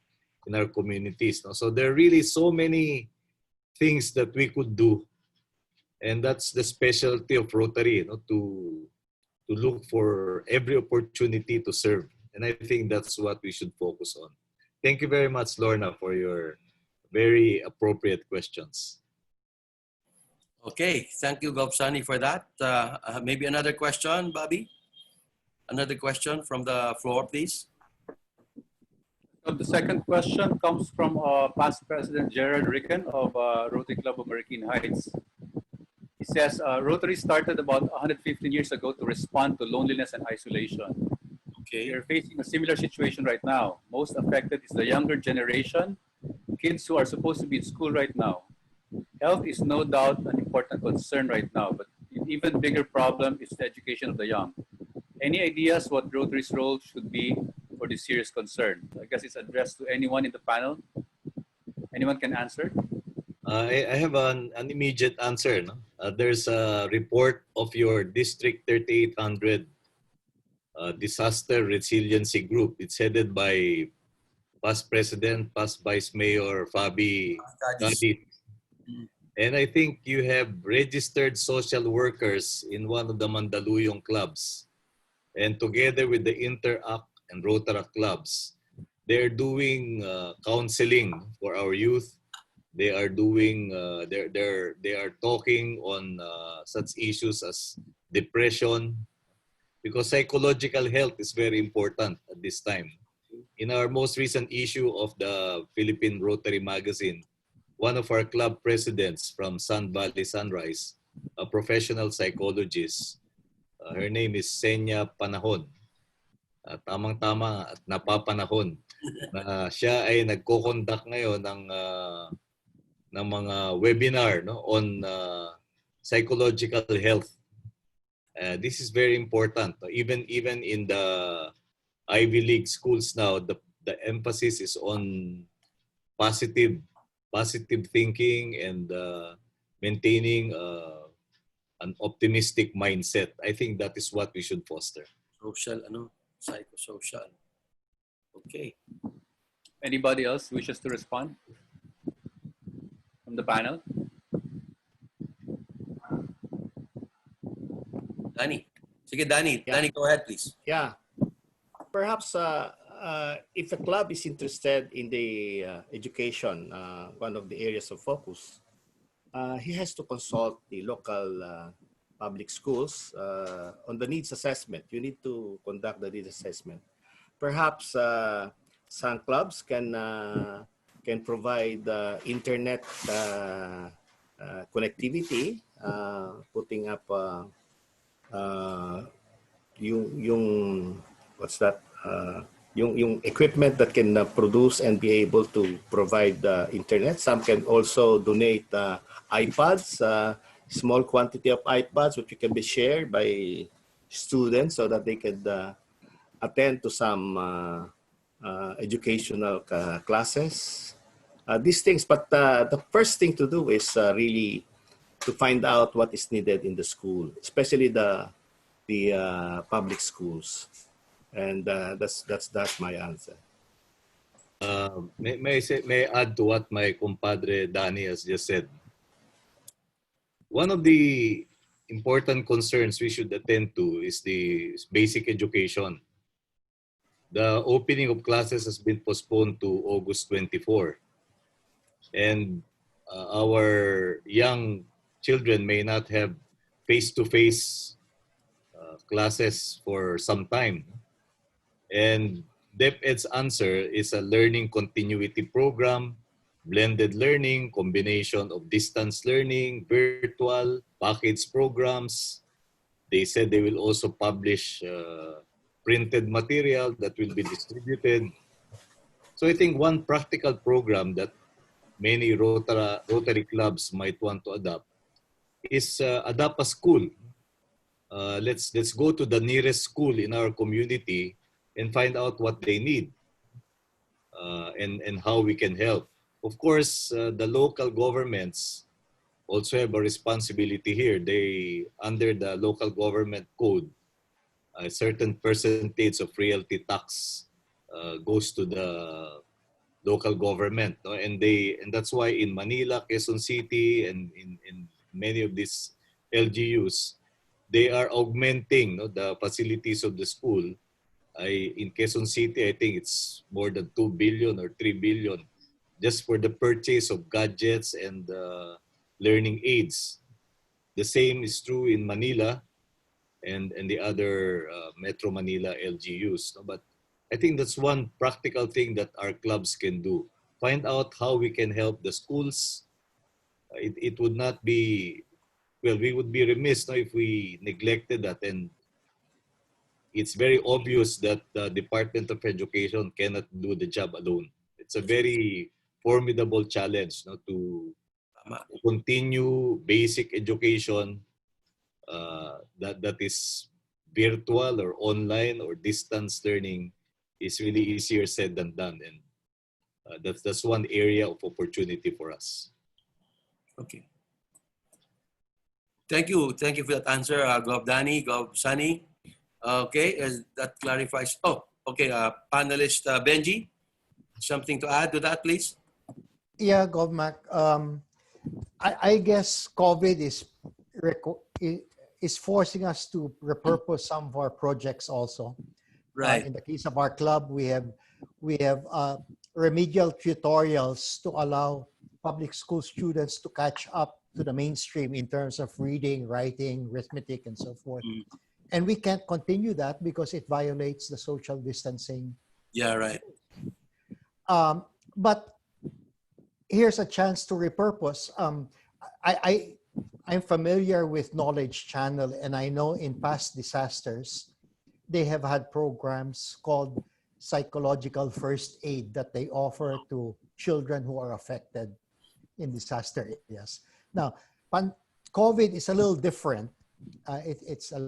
communities. No? So there are really so many things that we could do, and that's the specialty of Rotary, to look for every opportunity to serve. And I think that's what we should focus on. Thank you very much, Lorna, for your very appropriate questions. Okay, thank you, Gov Sani, for that. Maybe another question, Bobby? Another question from the floor, please. So the second question comes from past President Gerald Ricken of Rotary Club of Marikina Heights. He says, Rotary started about 115 years ago to respond to loneliness and isolation. Okay. We are facing a similar situation right now. Most affected is the younger generation, kids who are supposed to be in school right now. Health is no doubt an important concern right now, but an even bigger problem is the education of the young. Any ideas what Rotary's role should be for this serious concern? I guess it's addressed to anyone in the panel. Anyone can answer? I have an immediate answer. No? There's a report of your District 3800 Disaster Resiliency Group. It's headed by past President, past Vice Mayor Fabi Gadit. And I think you have registered social workers in one of the Mandaluyong clubs. And together with the Interact and Rotaract clubs, they're doing counseling for our youth. They are doing, they are talking on such issues as depression, because psychological health is very important at this time. In our most recent issue of the Philippine Rotary magazine, one of our club presidents from Sun Valley Sunrise, a professional psychologist, her name is Senya Panahon. Tamang-tama at napapanahon na siya ay nagko-conduct ngayon ng mga webinar, no, on psychological health. This is very important. Even in the Ivy League schools now, the emphasis is on positive thinking and maintaining an optimistic mindset. I think that is what we should foster. Psychosocial. Okay. Anybody else wishes to respond from the panel? Danny. Sige, Danny. Yeah. Danny, go ahead, please. Yeah. Perhaps if a club is interested in the education, one of the areas of focus, he has to consult the local public schools on the needs assessment. You need to conduct the needs assessment. Perhaps some clubs can provide internet connectivity, putting up yung what's that? Yung equipment that can produce and be able to provide internet. Some can also donate iPads, small quantity of iPads, which can be shared by students so that they could attend to some educational classes. These things, but the first thing to do is really to find out what is needed in the school, especially the public schools. And that's my answer. May I add to what my compadre Danny has just said. One of the important concerns we should attend to is the basic education. The opening of classes has been postponed to August 24. And our young children may not have face-to-face classes for some time. And DepEd's answer is a learning continuity program, blended learning, combination of distance learning, virtual, package programs. They said they will also publish printed material that will be distributed. So I think one practical program that many Rotary clubs might want to adopt is adopt a school. Let's go to the nearest school in our community and find out what they need and how we can help. Of course, the local governments also have a responsibility here. They, under the local government code, a certain percentage of realty tax goes to the local government, no? And that's why in Manila, Quezon City, and in many of these LGUs, they are augmenting, no, the facilities of the school. In Quezon City, I think it's more than 2 billion or 3 billion just for the purchase of gadgets and learning aids. The same is true in Manila and the other Metro Manila LGUs. No? But I think that's one practical thing that our clubs can do. Find out how we can help the schools. It would not be, well, we would be remiss, no, if we neglected that. And it's very obvious that the Department of Education cannot do the job alone. It's a very formidable challenge, no, to continue basic education that is virtual or online or distance learning is really easier said than done. And that's one area of opportunity for us. Okay. Thank you for that answer, Gov Danny, Gov Sunny. Okay, as that clarifies. Oh, okay, panelist Benji, something to add to that, please? Yeah, GovMac. I guess COVID is forcing us to repurpose some of our projects also. Right. In the case of our club, we have remedial tutorials to allow public school students to catch up to the mainstream in terms of reading, writing, arithmetic, and so forth. And we can't continue that because it violates the social distancing. Yeah, right. But here's a chance to repurpose. I'm familiar with Knowledge Channel, and I know in past disasters, they have had programs called psychological first aid that they offer to children who are affected in disaster areas. Now, COVID is a little different. It's a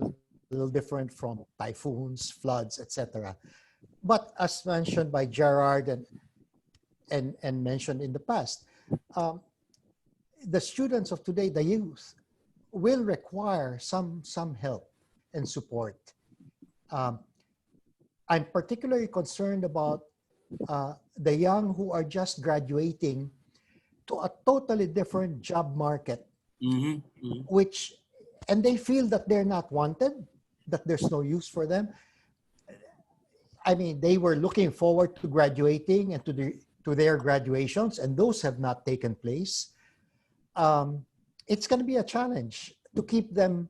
little different from typhoons, floods, etc. But as mentioned by Gerard and mentioned in the past, the students of today, the youth, will require some help and support. I'm particularly concerned about the young who are just graduating to a totally different job market, and they feel that they're not wanted, that there's no use for them. I mean, they were looking forward to graduating and to their graduations, and those have not taken place. It's going to be a challenge to keep them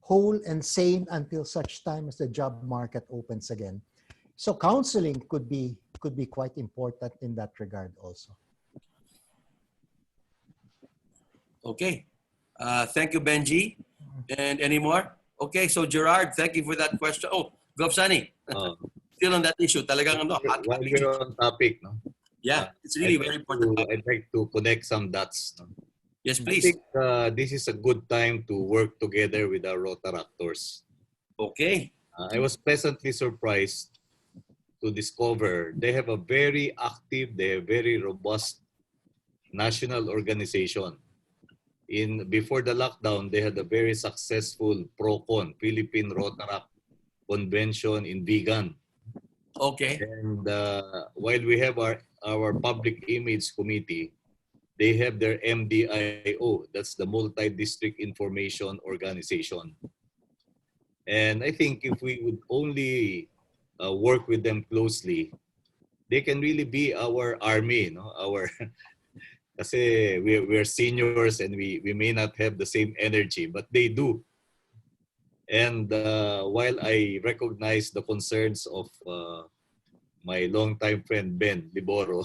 whole and sane until such time as the job market opens again. So counseling could be quite important in that regard also. Okay. Thank you, Benji. And any more? Okay, so Gerard, thank you for that question. Oh, Gov Sani, Uh, still on that issue. Talagang ano, hot while we're on topic, no? Yeah, it's really very important. I'd like to connect some dots. No? Yes, I please. think this is a good time to work together with our Rotaractors. Okay. I was pleasantly surprised to discover they have a very active, they have very robust national organization. Before the lockdown, they had a very successful PROCON, Philippine Rotaract Convention in Vigan. Okay. And while we have our public image committee, they have their MDIO, that's the Multi-District Information Organization. And I think if we would only work with them closely, they can really be our army, no? Kasi we're seniors and we may not have the same energy, but they do. And while I recognize the concerns of my longtime friend Ben Liboro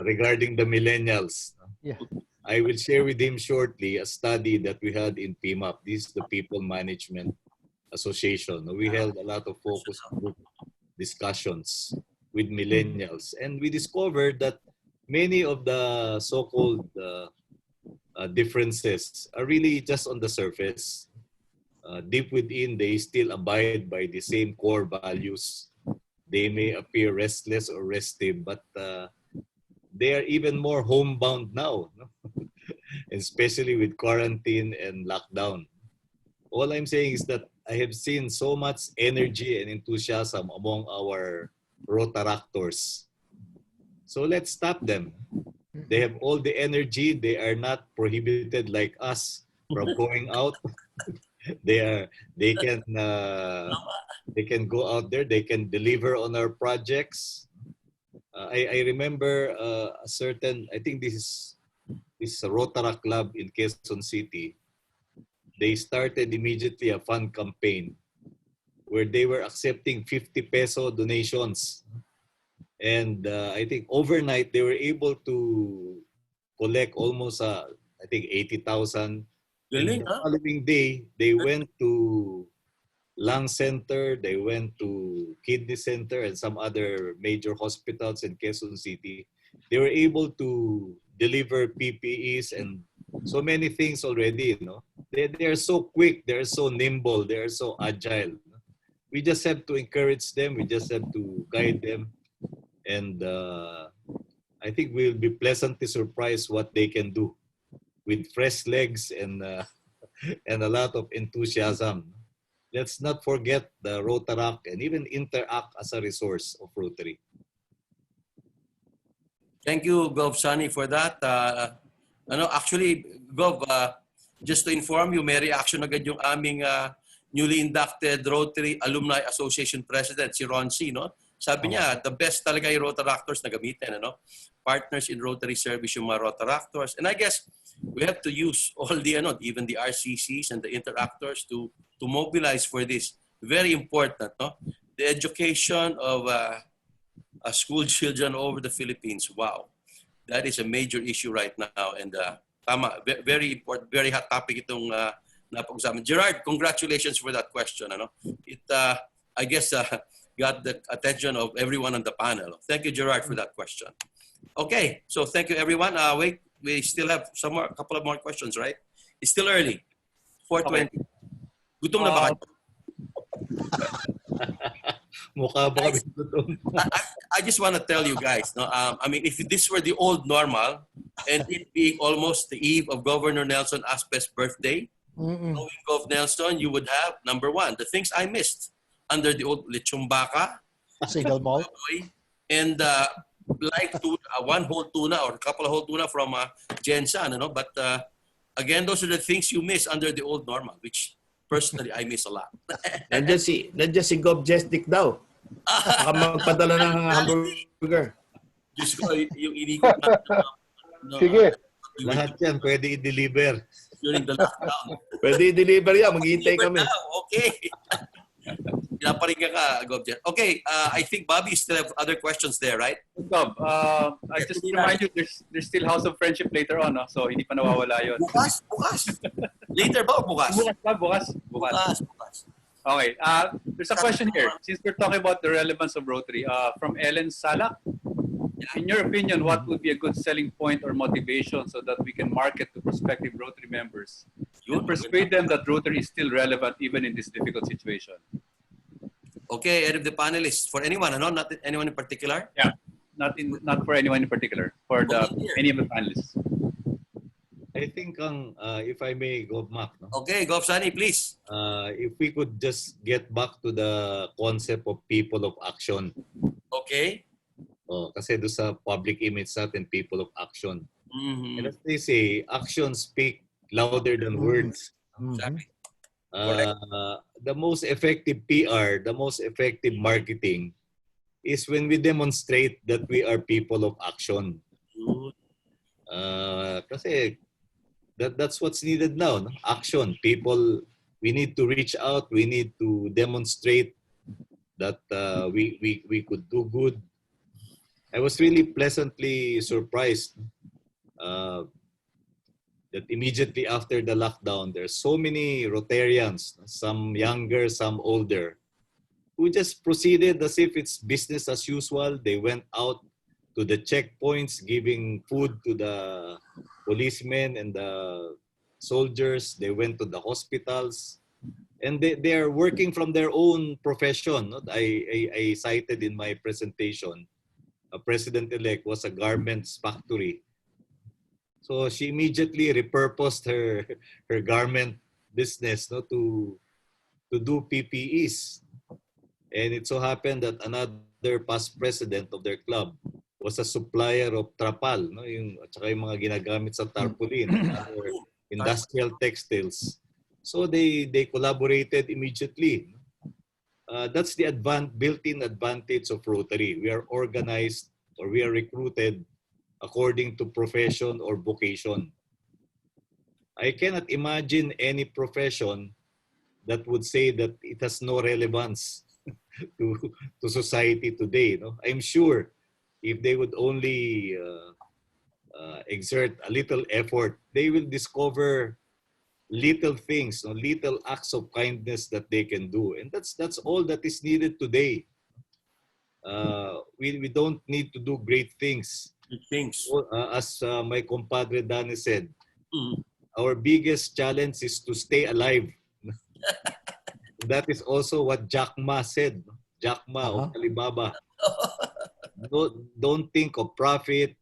regarding the millennials, Yeah. I will share with him shortly a study that we had in PMAP. This is the People Management Association. We held a lot of focus group discussions with millennials, and we discovered that many of the so-called differences are really just on the surface. Deep within, they still abide by the same core values. They may appear restless or restive, but they are even more homebound now, no? Especially with quarantine and lockdown. All I'm saying is that I have seen so much energy and enthusiasm among our Rotaractors. So let's stop them. They have all the energy. They are not prohibited like us from going out. They can go out there. They can deliver on our projects. I remember a certain, I think this is a Rotaract Club in Quezon City. They started immediately a fund campaign where they were accepting 50 peso donations. And I think overnight they were able to collect almost, I think, 80,000. And the following day, they went to Lung Center, they went to Kidney Center and some other major hospitals in Quezon City. They were able to deliver PPEs and so many things already, you know. They are so quick, they are so nimble, they are so agile. We just have to encourage them, we just have to guide them. And I think we'll be pleasantly surprised what they can do with fresh legs and a lot of enthusiasm. Let's not forget the Rotaract and even Interact as a resource of Rotary. Thank you, Gov Sani, for that. Actually, Gov, just to inform you, may reaction agad yung aming newly inducted Rotary Alumni Association President, si Ron C. No? Sabi niya, the best talaga yung Rotaractors na gamitin. Ano? Partners in Rotary Service yung mga Rotaractors. And I guess we have to use all the, even the RCCs and the Interactors to mobilize for this. Very important. No? The education of school children over the Philippines. Wow. That is a major issue right now. And tama, very important, very hot topic itong napag-usapan. Gerard, congratulations for that question. Ano? It, I guess, got the attention of everyone on the panel. Thank you, Gerard, for that question. Okay, so thank you, everyone. Wait, we still have a couple of more questions, right? It's still early. 4:20. Okay. Gutom na ba kayo? Mukha ba kami gutom? I just want to tell you guys, no? I mean, if this were the old normal, and it being almost the eve of Governor Nelson Aspe's birthday, knowing Gov Nelson, you would have, number one, the things I missed under the old lechon baka, single malt, and like one whole tuna or a couple of whole tuna from Jensen, But again, those are the things you miss under the old normal, which personally I miss a lot. Nandiyan si Gov Jestik daw. Baka magpadala ng hamburger. Diyos ko, yung inikot na. Sige. Lahat yan pwede i-deliver. During the lockdown. Pwede i-deliver yan. Maghihintay kami. Okay. Pinaparinga ka, Gov. Okay, I think Bobby still have other questions there, right? Gob, I just remind you, there's still House of Friendship later on, no? So hindi pa nawawala yun. Bukas. Later ba o bukas? Bukas ba? Bukas. Okay, there's a question here. Since we're talking about the relevance of Rotary, from Ellen Salak, in your opinion, what would be a good selling point or motivation so that we can market to prospective Rotary members and persuade them that Rotary is still relevant even in this difficult situation? Okay, any of the panelists, for anyone, no? Not anyone in particular? Yeah, not for anyone in particular, for any of the panelists. I think if I may go back, no? Okay, Gov. Sani, please. If we could just get back to the concept of people of action. Okay. Kasi doon sa public image natin, people of action. Mm-hmm. And as they say, actions speak louder than words. Exactly. The most effective PR, the most effective marketing is when we demonstrate that we are people of action. Kasi that's what's needed now. No? Action. People, we need to reach out. We need to demonstrate that we could do good. I was really pleasantly surprised that immediately after the lockdown, there's so many Rotarians, some younger, some older, who just proceeded as if it's business as usual. They went out to the checkpoints, giving food to the policemen and the soldiers. They went to the hospitals, and they are working from their own profession. I cited in my presentation, a president-elect was a garments factory. So she immediately repurposed her garment business to do PPEs. And it so happened that another past president of their club was a supplier of trapal, no, at saka yung mga ginagamit sa tarpaulin, other industrial textiles. So they collaborated immediately. That's the built-in advantage of Rotary. We are organized, or we are recruited according to profession or vocation. I cannot imagine any profession that would say that it has no relevance to society today. No? I'm sure if they would only exert a little effort, they will discover little things, no? Little acts of kindness that they can do. And that's all that is needed today. We don't need to do great things. As my compadre Danny said, our biggest challenge is to stay alive. That is also what Jack Ma said. Jack Ma of Alibaba. Don't think of profit.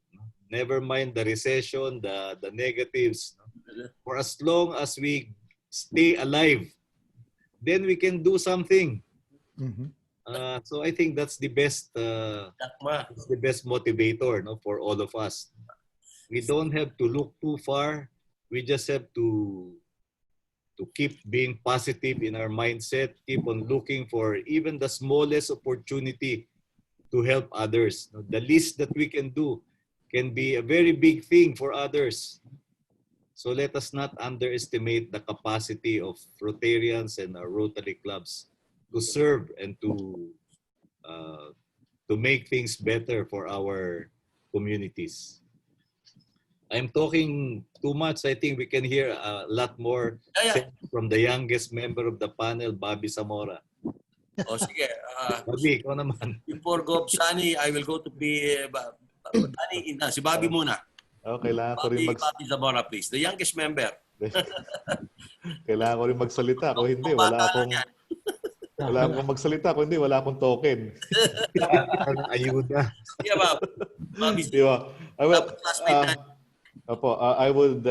Never mind the recession, the negatives. For as long as we stay alive, then we can do something. Mm-hmm. So I think that's the best motivator, no, for all of us. We don't have to look too far. We just have to keep being positive in our mindset, keep on looking for even the smallest opportunity to help others. The least that we can do can be a very big thing for others. So let us not underestimate the capacity of Rotarians and our Rotary clubs to serve and to make things better for our communities. I'm talking too much. I think we can hear a lot more from the youngest member of the panel, Bobby Zamora. O sige. Bobby, ikaw naman. Before Gov. Sani, I will go to si Bobby muna. Kailangan ko rin Bobby Zamora, please. The youngest member. Kailangan ko rin magsalita. Kung hindi, wala akong magsalita. Kung hindi, wala akong token. Ayuda. Yeah, Bob. Bobby. Diba? I would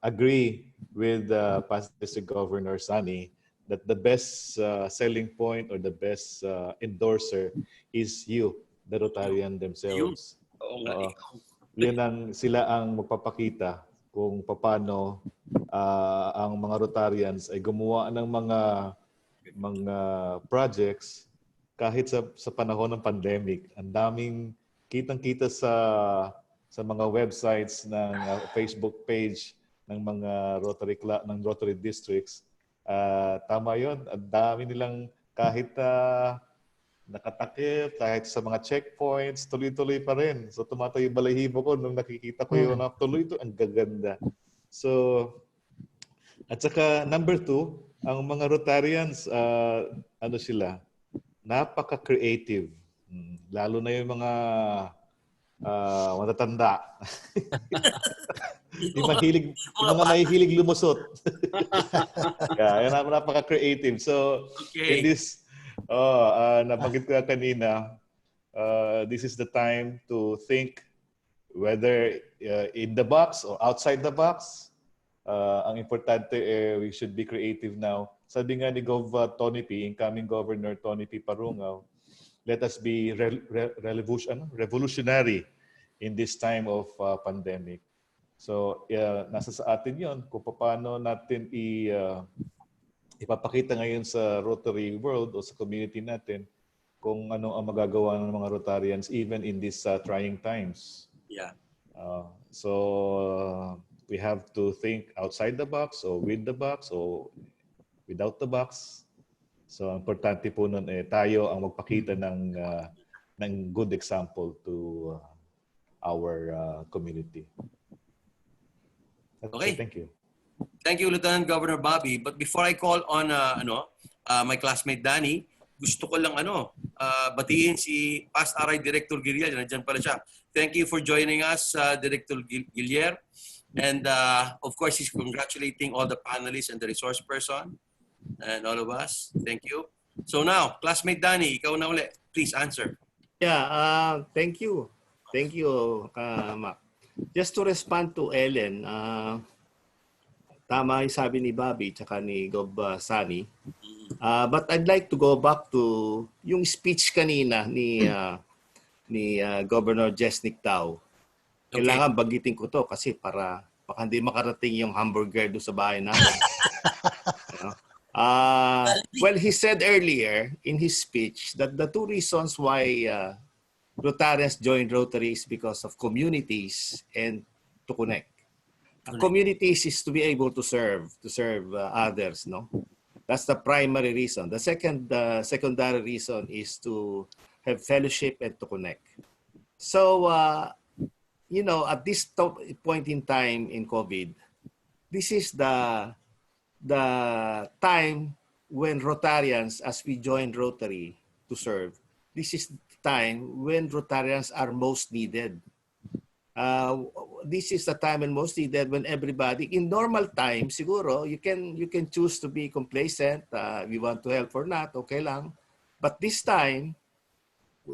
agree with past District Governor Sani that the best selling point or the best endorser is you, the Rotarian themselves. Sila ang magpapakita kung paano ang mga Rotarians ay gumawa ng mga projects kahit sa panahon ng pandemic. Ang daming kitang-kita sa sa mga websites ng Facebook page ng mga Rotary Club, ng Rotary districts. Tama 'yon. Ang dami nilang kahit nakatakip, kahit sa mga checkpoints, tuloy-tuloy pa rin. So tumatayo yung balahibo ko nung nakikita ko yun. Tuloy ito, ang gaganda. So, at saka number 2, ang mga Rotarians, ano sila, napaka-creative. Lalo na yung mga matatanda. yung mga mahihilig lumusot. Yeah, napaka-creative. So, in this, nabanggit ko kanina, this is the time to think whether in the box or outside the box. Ang importante, we should be creative now. Sabi nga ni Gov. Tony P., incoming Governor Tony P. Parungaw, let us be revolutionary in this time of pandemic. So, nasa sa atin yon kung paano natin ipapakita ngayon sa Rotary world o sa community natin kung ano ang magagawa ng mga Rotarians even in these trying times. Yeah. So, we have to think outside the box or with the box or without the box. So, importante po nun tayo ang magpakita ng good example to our community. Okay. Thank you. Thank you, Lieutenant Governor Bobby. But before I call on my classmate Danny, gusto ko lang batiin si Past RI Director Gilier. Nandiyan pala siya. Thank you for joining us, Director Gilier. And of course, he's congratulating all the panelists and the resource person and all of us. Thank you. So now, classmate Danny, ikaw na ulit. Please answer. Yeah, thank you. Thank you, Mac. Just to respond to Ellen, tama yung sabi ni Bobby tsaka ni Gov. Sani. But I'd like to go back to yung speech kanina ni Governor Jesnick Tao. Kailangan bagitin ko to kasi para baka hindi makarating yung hamburger doon sa bahay namin. Well, he said earlier in his speech that the two reasons why Rotarians joined Rotary is because of communities and to connect. Communities is to be able to serve others, no? That's the primary reason. The secondary reason is to have fellowship and to connect. So, at this point in time in COVID, this is the time when Rotarians, as we join Rotary to serve, this is the time when Rotarians are most needed. This is the time when most needed when everybody, in normal times, siguro, you can choose to be complacent, you want to help or not, okay lang. But this time,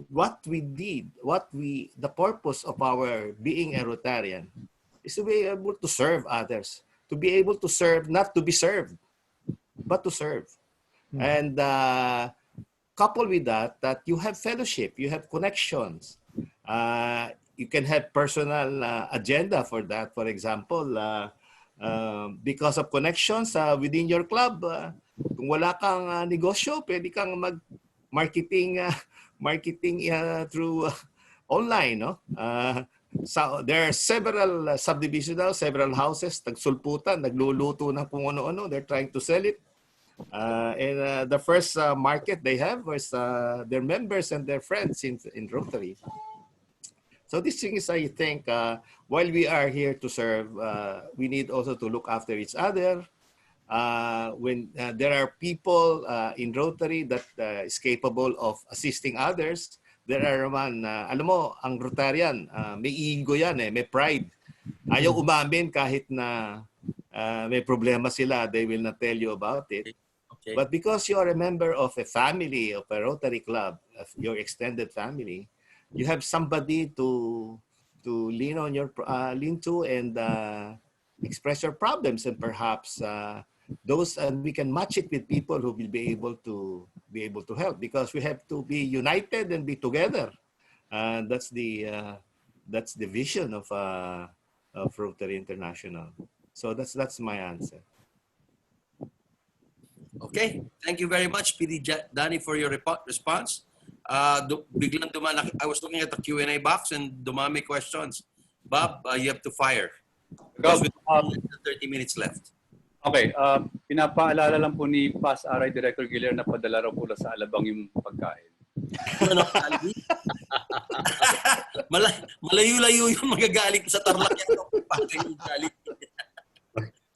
what we did, the purpose of our being a Rotarian is to be able to serve others, to be able to serve, not to be served, but to serve. And coupled with that you have fellowship, you have connections. You can have personal agenda for that. For example, because of connections within your club, kung wala kang negosyo, pwede kang mag-marketing through online, no? So there are several subdivisions now, several houses, nagsulputan, nagluluto ng kung ano-ano. They're trying to sell it. And the first market they have was their members and their friends in Rotary. So these things, I think, while we are here to serve, we need also to look after each other. When there are people in Rotary that is capable of assisting others, there are naman, alam mo, ang Rotarian, may ego yan, may pride. Ayaw umamin kahit na may problema sila, they will not tell you about it. Okay. But because you are a member of a family, of a Rotary Club, of your extended family, you have somebody to lean to and express your problems, and perhaps we can match it with people who will be able to help, because we have to be united and be together. That's the vision of Rotary International. So that's my answer. Okay, thank you very much, PD Danny, for your response. Biglang I was looking at the Q&A box and dumami questions. Bob, you have to fire. Gov, Because we have 30 minutes left. okay, pinapaalala lang po ni PAS RI Director Guillermo na padala raw po sa Alabang yung pagkain. Ano, malayo-layo yung magagaling sa Tarlac. Pati yung galing.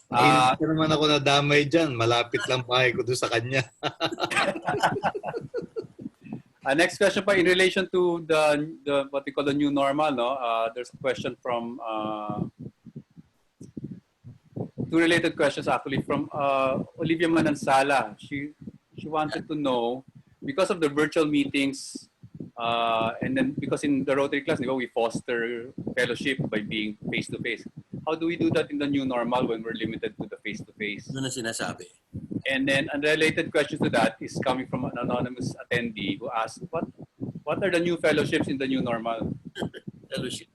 Hindi naman ako nadamay dyan. Malapit lang bahay ko doon sa kanya. Next question pa in relation to the what we call the new normal. No, there's a question from two related questions actually from Olivia Manansala. She wanted to know, because of the virtual meetings, and then because in the Rotary class, we foster fellowship by being face to face. How do we do that in the new normal when we're limited to the face to face? Ano na sinasabi? And then a related question to that is coming from an anonymous attendee who asked, what are the new fellowships in the new normal? Fellowship.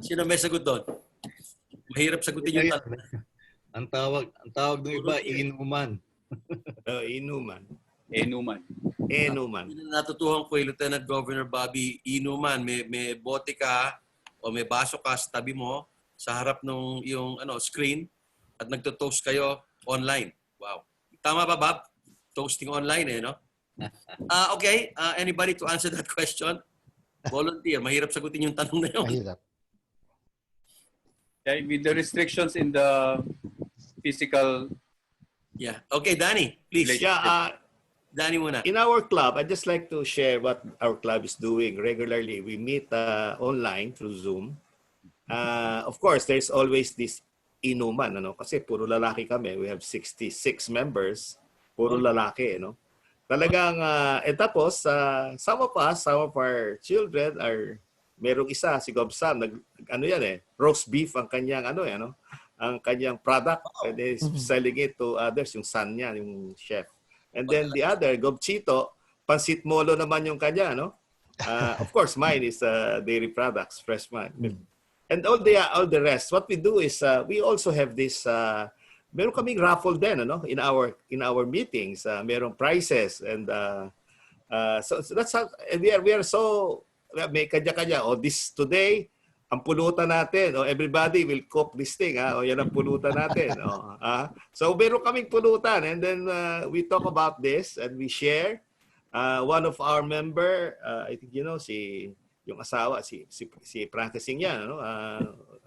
Sino may sagot doon? Mahirap sagutin yung tanong. Ang tawag ng iba, inuman. Inuman. Enuman. Natutuhan ko Lieutenant Governor Bobby Inuman, may bote ka o may baso ka sa tabi mo sa harap ng yung screen at nagto-toast kayo online. Wow. Tama ba, Bob? Toasting online no? Okay. Anybody to answer that question? Volunteer. Mahirap sagutin yung tanong na yun. Mahirap. Yeah, with the restrictions in the physical. Yeah. Okay, Danny, please. Yeah, Danny muna. in our club, I'd just like to share what our club is doing regularly. We meet online through Zoom. Of course, there's always this inuman, kasi puro lalaki kami. We have 66 members, puro lalaki, Talagang, tapos, some of our children are, merong isa, si Gobsam, roast beef ang kanyang, ang kanyang product. And then selling it to others, yung son niya, yung chef. And then the other, Gobchito, pansit molo naman yung kanya, of course, mine is dairy products, fresh mine. And all the rest, what we do is we also have this meron kaming raffle din in our meetings, merong prizes, and so that's how, and we are so may kanya-kanya this today ang pulutan natin, everybody will cook this thing, yan ang pulutan natin. So meron kaming pulutan, and then we talk about this and we share. One of our member, I think yung asawa, si practicing niya,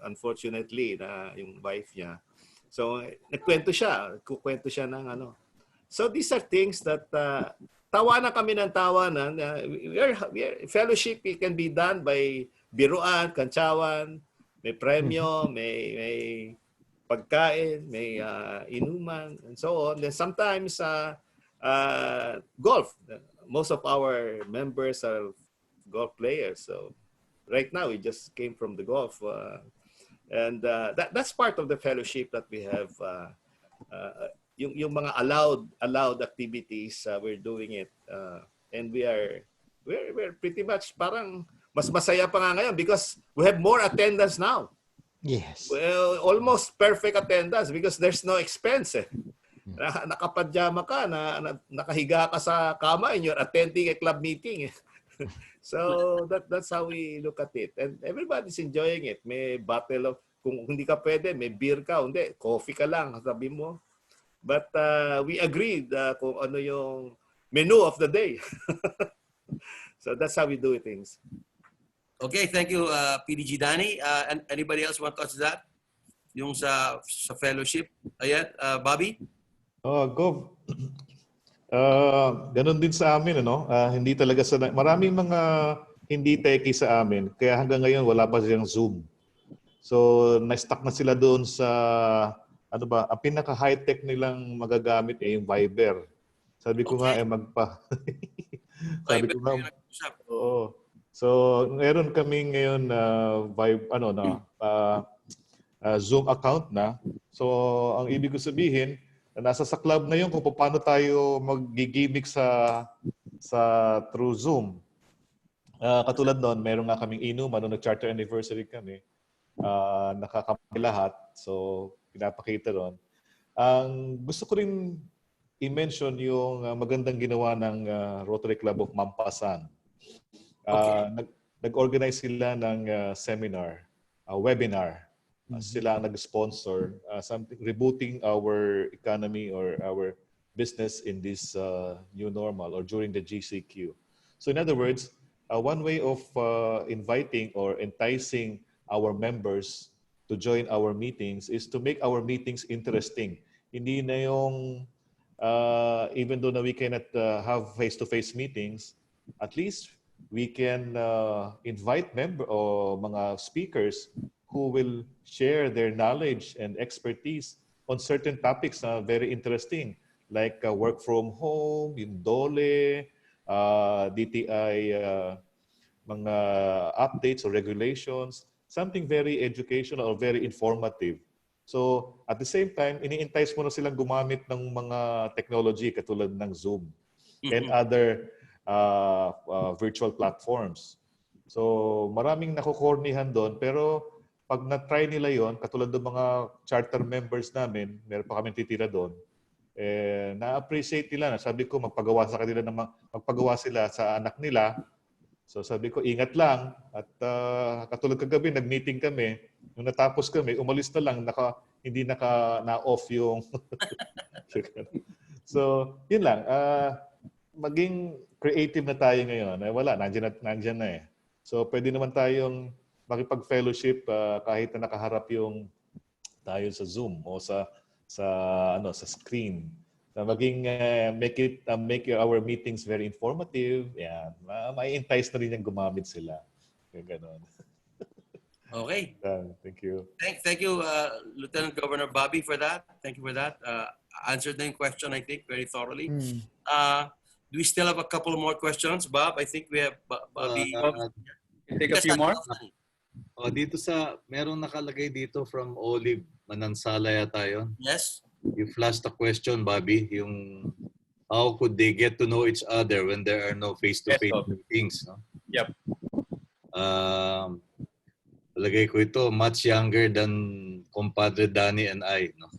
unfortunately, na yung wife niya. So, kukwento siya ng So, these are things that, tawanan kami ng tawanan. Fellowship can be done by biruan, kantsawan, may premyo, may pagkain, may inuman, and so on. Then sometimes, golf. Most of our members are golf players. So right now we just came from the golf, and that's part of the fellowship that we have. Yung mga allowed activities, we're doing it, and we're pretty much parang mas masaya pa nga ngayon because we have more attendance now. Yes. Well, almost perfect attendance because there's no expense. Nakapadyama ka, nakahiga ka sa kama and you're attending a club meeting. So that's how we look at it. And everybody's enjoying it. May bottle of, kung hindi ka pwede, may beer ka. Hindi, coffee ka lang, sabi mo. But we agreed kung ano yung menu of the day. So that's how we do things. Okay, thank you, PDG Danny. And anybody else want to answer that? Yung sa fellowship? Ayan, Bobby? Gov. Ganun din sa amin, hindi talaga maraming mga hindi techie sa amin, kaya hanggang ngayon wala pa silang Zoom. So, na-stuck na sila doon sa, ang pinaka-high-tech nilang magagamit yung Viber. Sabi ko nga, sabi ko nga, oo. So, meron kami ngayon Zoom account na. So, ang ibig ko sabihin, nasa sa club na yun kung paano tayo mag-gimmick sa through Zoom. Katulad noon, meron nga kaming inuman nung nag-charter anniversary kami. Nakakamay lahat. So, pinapakita doon. Ang gusto ko rin i-mention yung magandang ginawa ng Rotary Club of Mampasan. nag-organize sila ng seminar, webinar. Sila ang nag-sponsor, something rebooting our economy or our business in this new normal or during the GCQ. So in other words, one way of inviting or enticing our members to join our meetings is to make our meetings interesting. Hindi na yung, even though na we cannot have face-to-face meetings, at least we can invite mga speakers who will share their knowledge and expertise on certain topics na very interesting, like work from home, yung DOLE, DTI, mga updates or regulations, something very educational or very informative. So at the same time, ini-entice mo na silang gumamit ng mga technology katulad ng Zoom and other virtual platforms. So maraming nakukornihan doon, pero pag na-try nila yon, katulad ng mga charter members namin, meron pa kami titira doon, na-appreciate nila. Sabi ko, magpagawa sila sa anak nila. So sabi ko, ingat lang. At katulad kagabi, nag-meeting kami. Nung natapos kami, umalis na lang, hindi na-off yung... So, yun lang. Maging creative na tayo ngayon. Wala, nandiyan na eh. So, pwede naman tayong makipag-fellowship kahit na nakaharap yung tayo sa Zoom o sa screen. Maging make our meetings very informative. Yan. Mai-entice na rin yung gumamit sila. Yung ganon. Okay. Thank you. Thank you, Lieutenant Governor Bobby, for that. Thank you for that. Answered the question, I think, very thoroughly. Do we still have a couple more questions, Bob? I think we have Bobby. Take a few more. Dito merong nakalagay dito from Olive Manansala yata yun. Yes. You flashed a question, Bobby, yung how could they get to know each other when there are no face-to-face meetings? No? Yep. Lagay ko ito, much younger than Compadre Danny and I. No?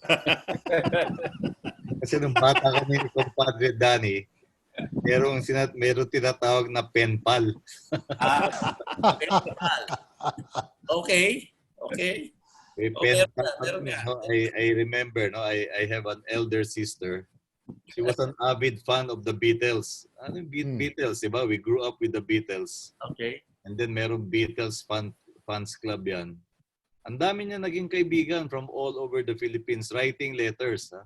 Kasi nung bata kami ni Compadre Danny, meron tinatawag na pen pal. Okay. I remember, no, I have an elder sister. She was an avid fan of the Beatles. Ano yung Beatles, diba? We grew up with the Beatles. Okay. And then meron Beatles fans club yan. Ang dami niya naging kaibigan from all over the Philippines, writing letters. Ha?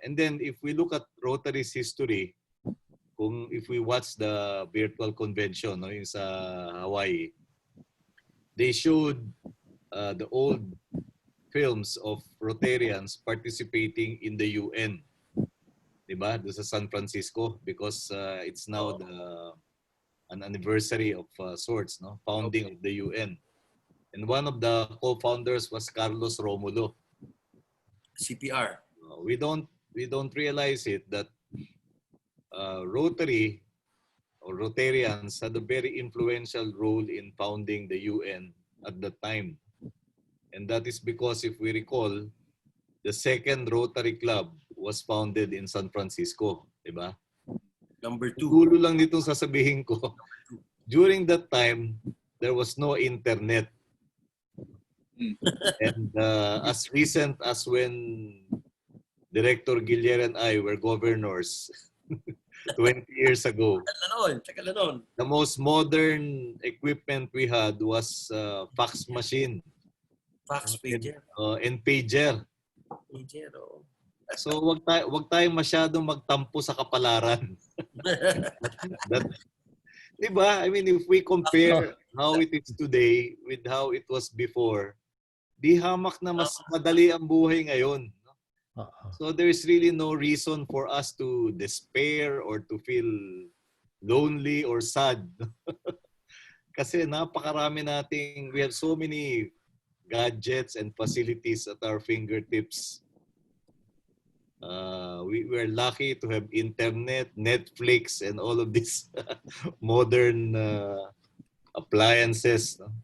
And then if we look at Rotary's history, if we watch the virtual convention, no, yung sa Hawaii, they showed the old films of Rotarians participating in the UN, diba? Doon sa San Francisco, because it's now an anniversary of sorts, no, founding of the UN, and one of the co-founders was Carlos Romulo. CPR. We don't realize it that Rotary or Rotarians had a very influential role in founding the UN at the time. And that is because, if we recall, the second Rotary Club was founded in San Francisco. Diba? Number 2. Gulo lang nitong sasabihin ko. During that time, there was no internet. And as recent as when Director Guillermo and I were governors 20 years ago, the most modern equipment we had was fax machine. Fax pager. And pager. Pager, oh. So wag tayong masyadong magtampo sa kapalaran. Diba? I mean, if we compare how it is today with how it was before, di hamak na mas madali ang buhay ngayon. So there's really no reason for us to despair or to feel lonely or sad. Kasi napakarami nating, we have so many gadgets and facilities at our fingertips. We're lucky to have internet, Netflix, and all of these modern appliances. No?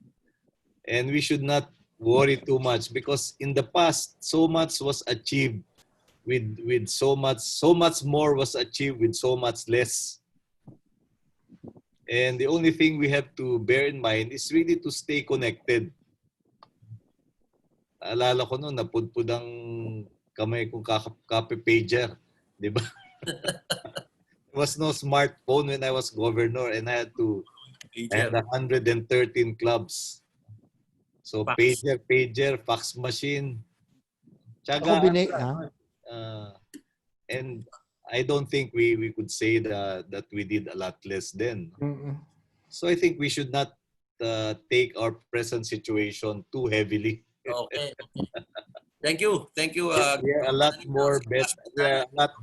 And we should not worry too much, because in the past, so much was achieved with so much more was achieved with so much less. And the only thing we have to bear in mind is really to stay connected. Alala ko noon, napudpud ang kamay kong copy-pager. Di ba? There was no smartphone when I was governor and I had 113 clubs. So Fax. pager, fax machine. Tsaga. And I don't think we could say that we did a lot less then. So I think we should not take our present situation too heavily. Okay. Thank you. We are a lot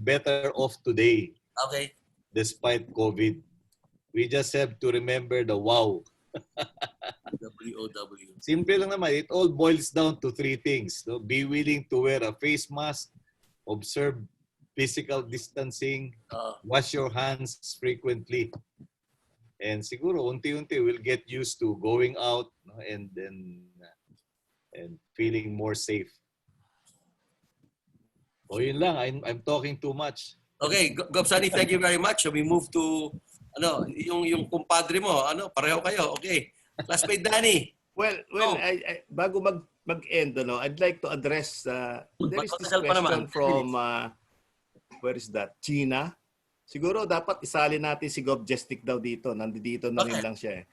better off today. Okay. Despite COVID. We just have to remember the wow. WOW. Simple lang naman. It all boils down to three things. No? Be willing to wear a face mask, observe physical distancing, wash your hands frequently. And siguro, unti-unti, we'll get used to going out, no? and feeling more safe. O yun lang, I'm talking too much. Okay, Gov Sunny, thank you very much. So we move to yung kumpadre mo, pareho kayo. Okay. Classmate Danny. Well, I bago mag-end, I'd like to address there is this question from where is that? Gina. Siguro dapat isali natin si Gov Jestik daw dito. Nandito na rin lang siya eh.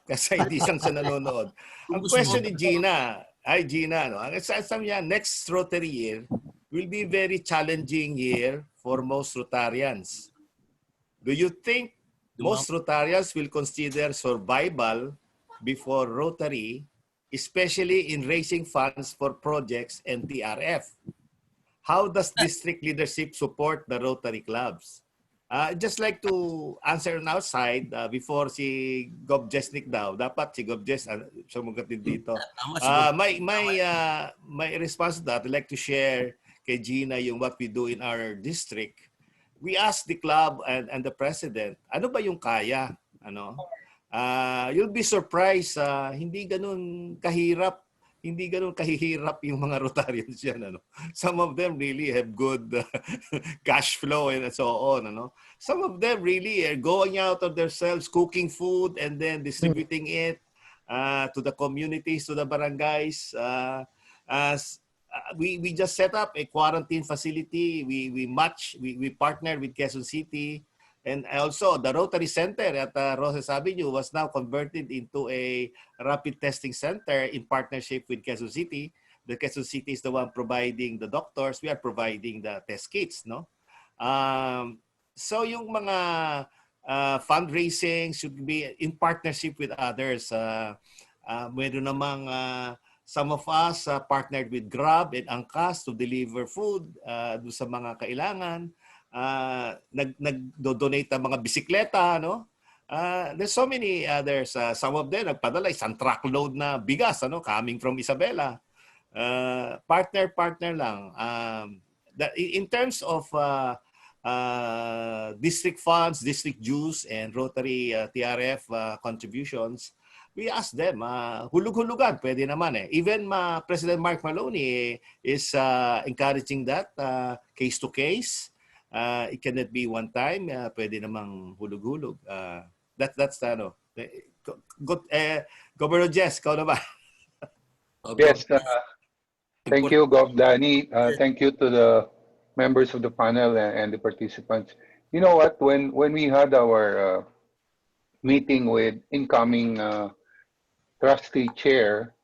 Kasi hindi siya nanonood. Ang question ni Gina, hi Gina, ang sabi niya, next Rotary year will be very challenging year for most Rotarians. Do you think most Rotarians will consider survival before Rotary, especially in raising funds for projects and TRF? How does district leadership support the Rotary clubs? I'd just like to answer on our side before si Gov Jesnik daw. Dapat si Gov Jes sumagot din dito. My response to that, I'd like to share kay Gina yung what we do in our district. We asked the club and the president, ano ba yung kaya? You'll be surprised, hindi ganun kahihirap yung mga Rotarians yan. Some of them really have good cash flow and so on. Some of them really are going out of themselves, cooking food and then distributing it to the communities, to the barangays. We just set up a quarantine facility. We partnered with Quezon City, and also the Rotary Center at Roses Avenue was now converted into a rapid testing center in partnership with Quezon City. The Quezon City is the one providing the doctors. We are providing the test kits, no? So yung mga fundraising should be in partnership with others. Meron namang some of us partnered with Grab and Angkas to deliver food do sa mga kailangan. Nag-donate ang mga bisikleta, there's so many others. Some of them nagpadala isang truckload na bigas, coming from Isabela. Partner lang. In terms of district funds, district dues, and Rotary TRF contributions, we ask them, hulug-hulugan, pwede naman eh. Even President Mark Maloney is encouraging that case to case. It cannot be one time, pwede namang hulug-hulug. That's good. Governor Jess, ikaw na ba? Yes, thank you, Gov Danny. Thank you to the members of the panel and the participants. You know what, when we had our meeting with incoming trustee chair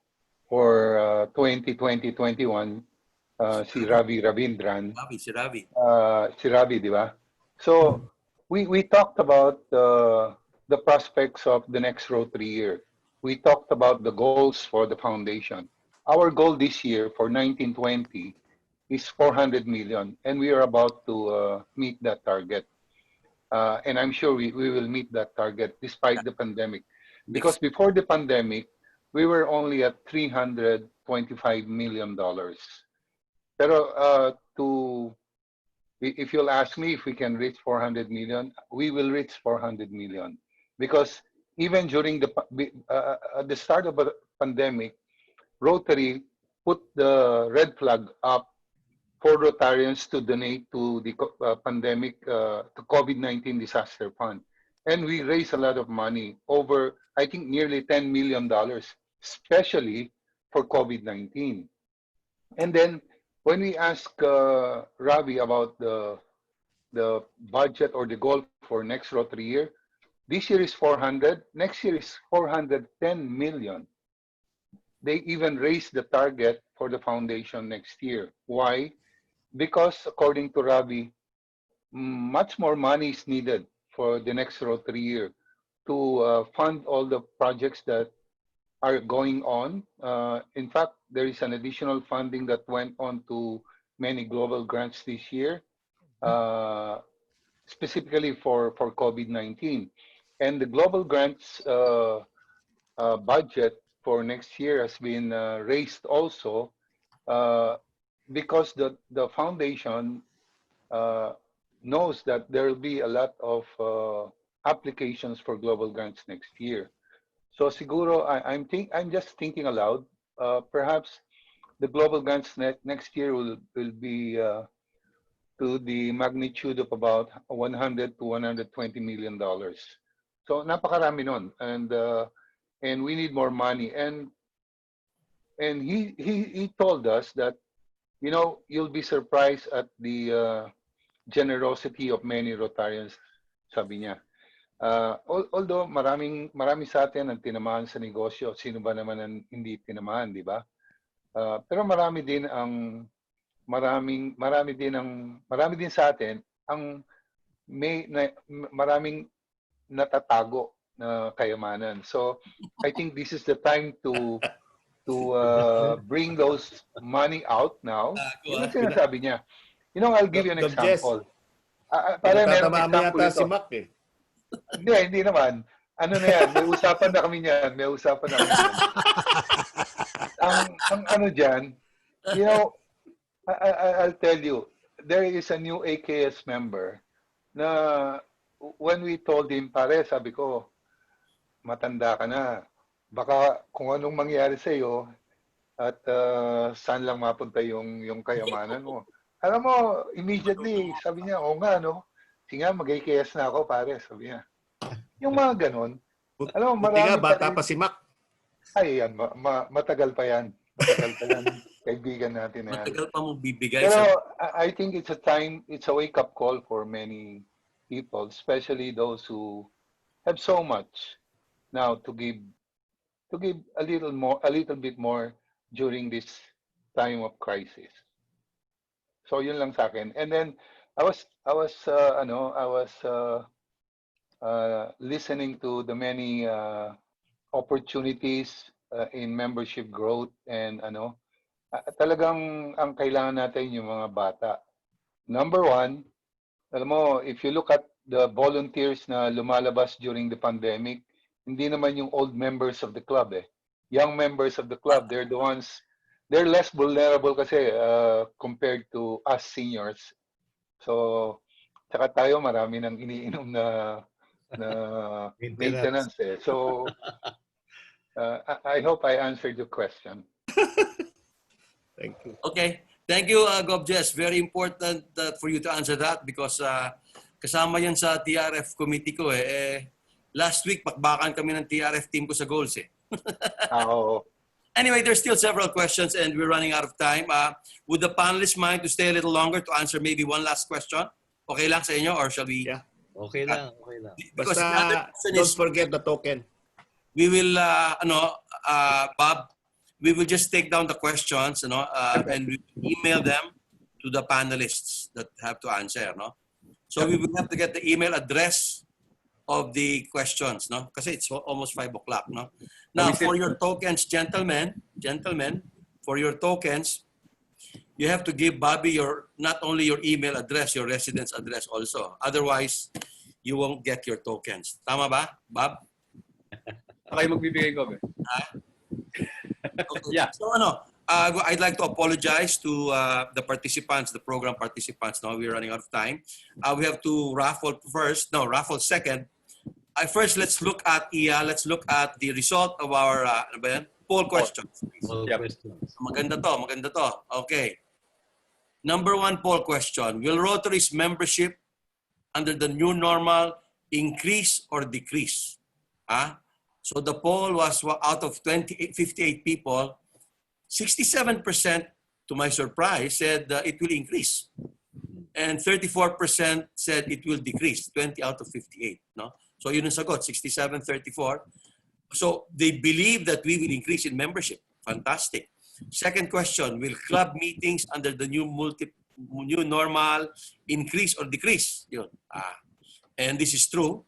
for 2020-21, si Ravi Ravindran. Si Ravi. Si Ravi, di ba? So we talked about the prospects of the next Rotary year. We talked about the goals for the foundation. Our goal this year for 1920 is 400 million, and we are about to meet that target. And I'm sure we will meet that target despite the pandemic. Because before the pandemic, we were only at $325 million. Pero if you'll ask me if we can reach 400 million, we will reach 400 million. Because even during at the start of the pandemic, Rotary put the red flag up for Rotarians to donate to the pandemic, to COVID-19 disaster fund. And we raised a lot of money, over, I think, nearly $10 million, especially for COVID-19. And then when we asked Ravi about the budget or the goal for next Rotary year, this year is 400, next year is 410 million. They even raised the target for the foundation next year. Why? Because according to Ravi, much more money is needed for the next Rotary year to fund all the projects that are going on. In fact, there is an additional funding that went on to many global grants this year, specifically for COVID-19. And the global grants budget for next year has been raised also because the foundation knows that there will be a lot of applications for global grants next year. So siguro, I'm just thinking aloud. Perhaps the global grants next year will be to the magnitude of about 100 to 120 million dollars. So napakarami nun, and we need more money. And he told us that, you know, you'll be surprised at the generosity of many Rotarians, sabi niya. Although marami sa atin ang tinamaan sa negosyo, sino ba naman ang hindi tinamaan, di ba? Pero marami din sa atin ang maraming natatago na kayamanan. So I think this is the time to bring those money out now. Yun ang sinasabi niya. You know, I'll give you an example. Para merong Tatama mo example yata ito. si Mac eh. Hindi naman. Ano na yan, may usapan na kami niyan. Ang ano dyan, you know, I'll tell you, there is a new AKS member na when we told him, pare, sabi ko, matanda ka na. Baka kung anong mangyari sa iyo at saan lang mapunta yung kayamanan mo. Alam mo, immediately, sabi niya, oo nga, no? Sige nga, mag-AKS na ako, pare, sabi niya. Yung mga ganon. Alam mo, Buti nga, marami bata pa si Mac. Ay, yan, matagal pa yan. Matagal pa yan, kaibigan natin na yan. Matagal pa mo bibigay Pero sa... I think it's a wake-up call for many people, especially those who have so much now to give a little bit more during this time of crisis. So yun lang sa akin. And then I was listening to the many opportunities in membership growth, and talagang ang kailangan natin yung mga bata. Number one, alam mo, if you look at the volunteers na lumalabas during the pandemic, hindi naman yung old members of the club eh. Young members of the club, they're less vulnerable kasi compared to us seniors. So, tsaka tayo marami nang iniinom na maintenance eh. So, I hope I answered your question. Thank you. Okay. Thank you, Gov Jess. Very important for you to answer that because kasama yan sa TRF committee ko eh. Last week, pakbakan kami ng TRF team ko sa goals eh. Oo. Anyway, there's still several questions and we're running out of time. Would the panelists mind to stay a little longer to answer maybe one last question? Okay lang sa inyo or shall we? Yeah. Okay lang, okay lang. Because the other question Don't is, forget the token. we will, Bob, we will just take down the questions, and we email them to the panelists that have to answer, no? So we will have to get the email address of the questions, no? Kasi it's almost 5 o'clock, no? Now, for your tokens, gentlemen, for your tokens, you have to give Bobby not only your email address, your residence address also. Otherwise, you won't get your tokens. Tama ba, Bob? Okay, magbibigay ko. Okay. Yeah. So I'd like to apologize to the participants, the program participants. Now we're running out of time. We have to raffle second. First, let's look at the result of our poll questions. All questions. Maganda to. Okay. Number 1 poll question: will Rotary's membership under the new normal increase or decrease. So the poll was out of 58 people, 67%, to my surprise, said it will increase. And 34% said it will decrease, 20 out of 58. No? So yun ang sagot, 67-34. So they believe that we will increase in membership. Fantastic. Second question, will club meetings under the new normal increase or decrease? Yun. And this is true.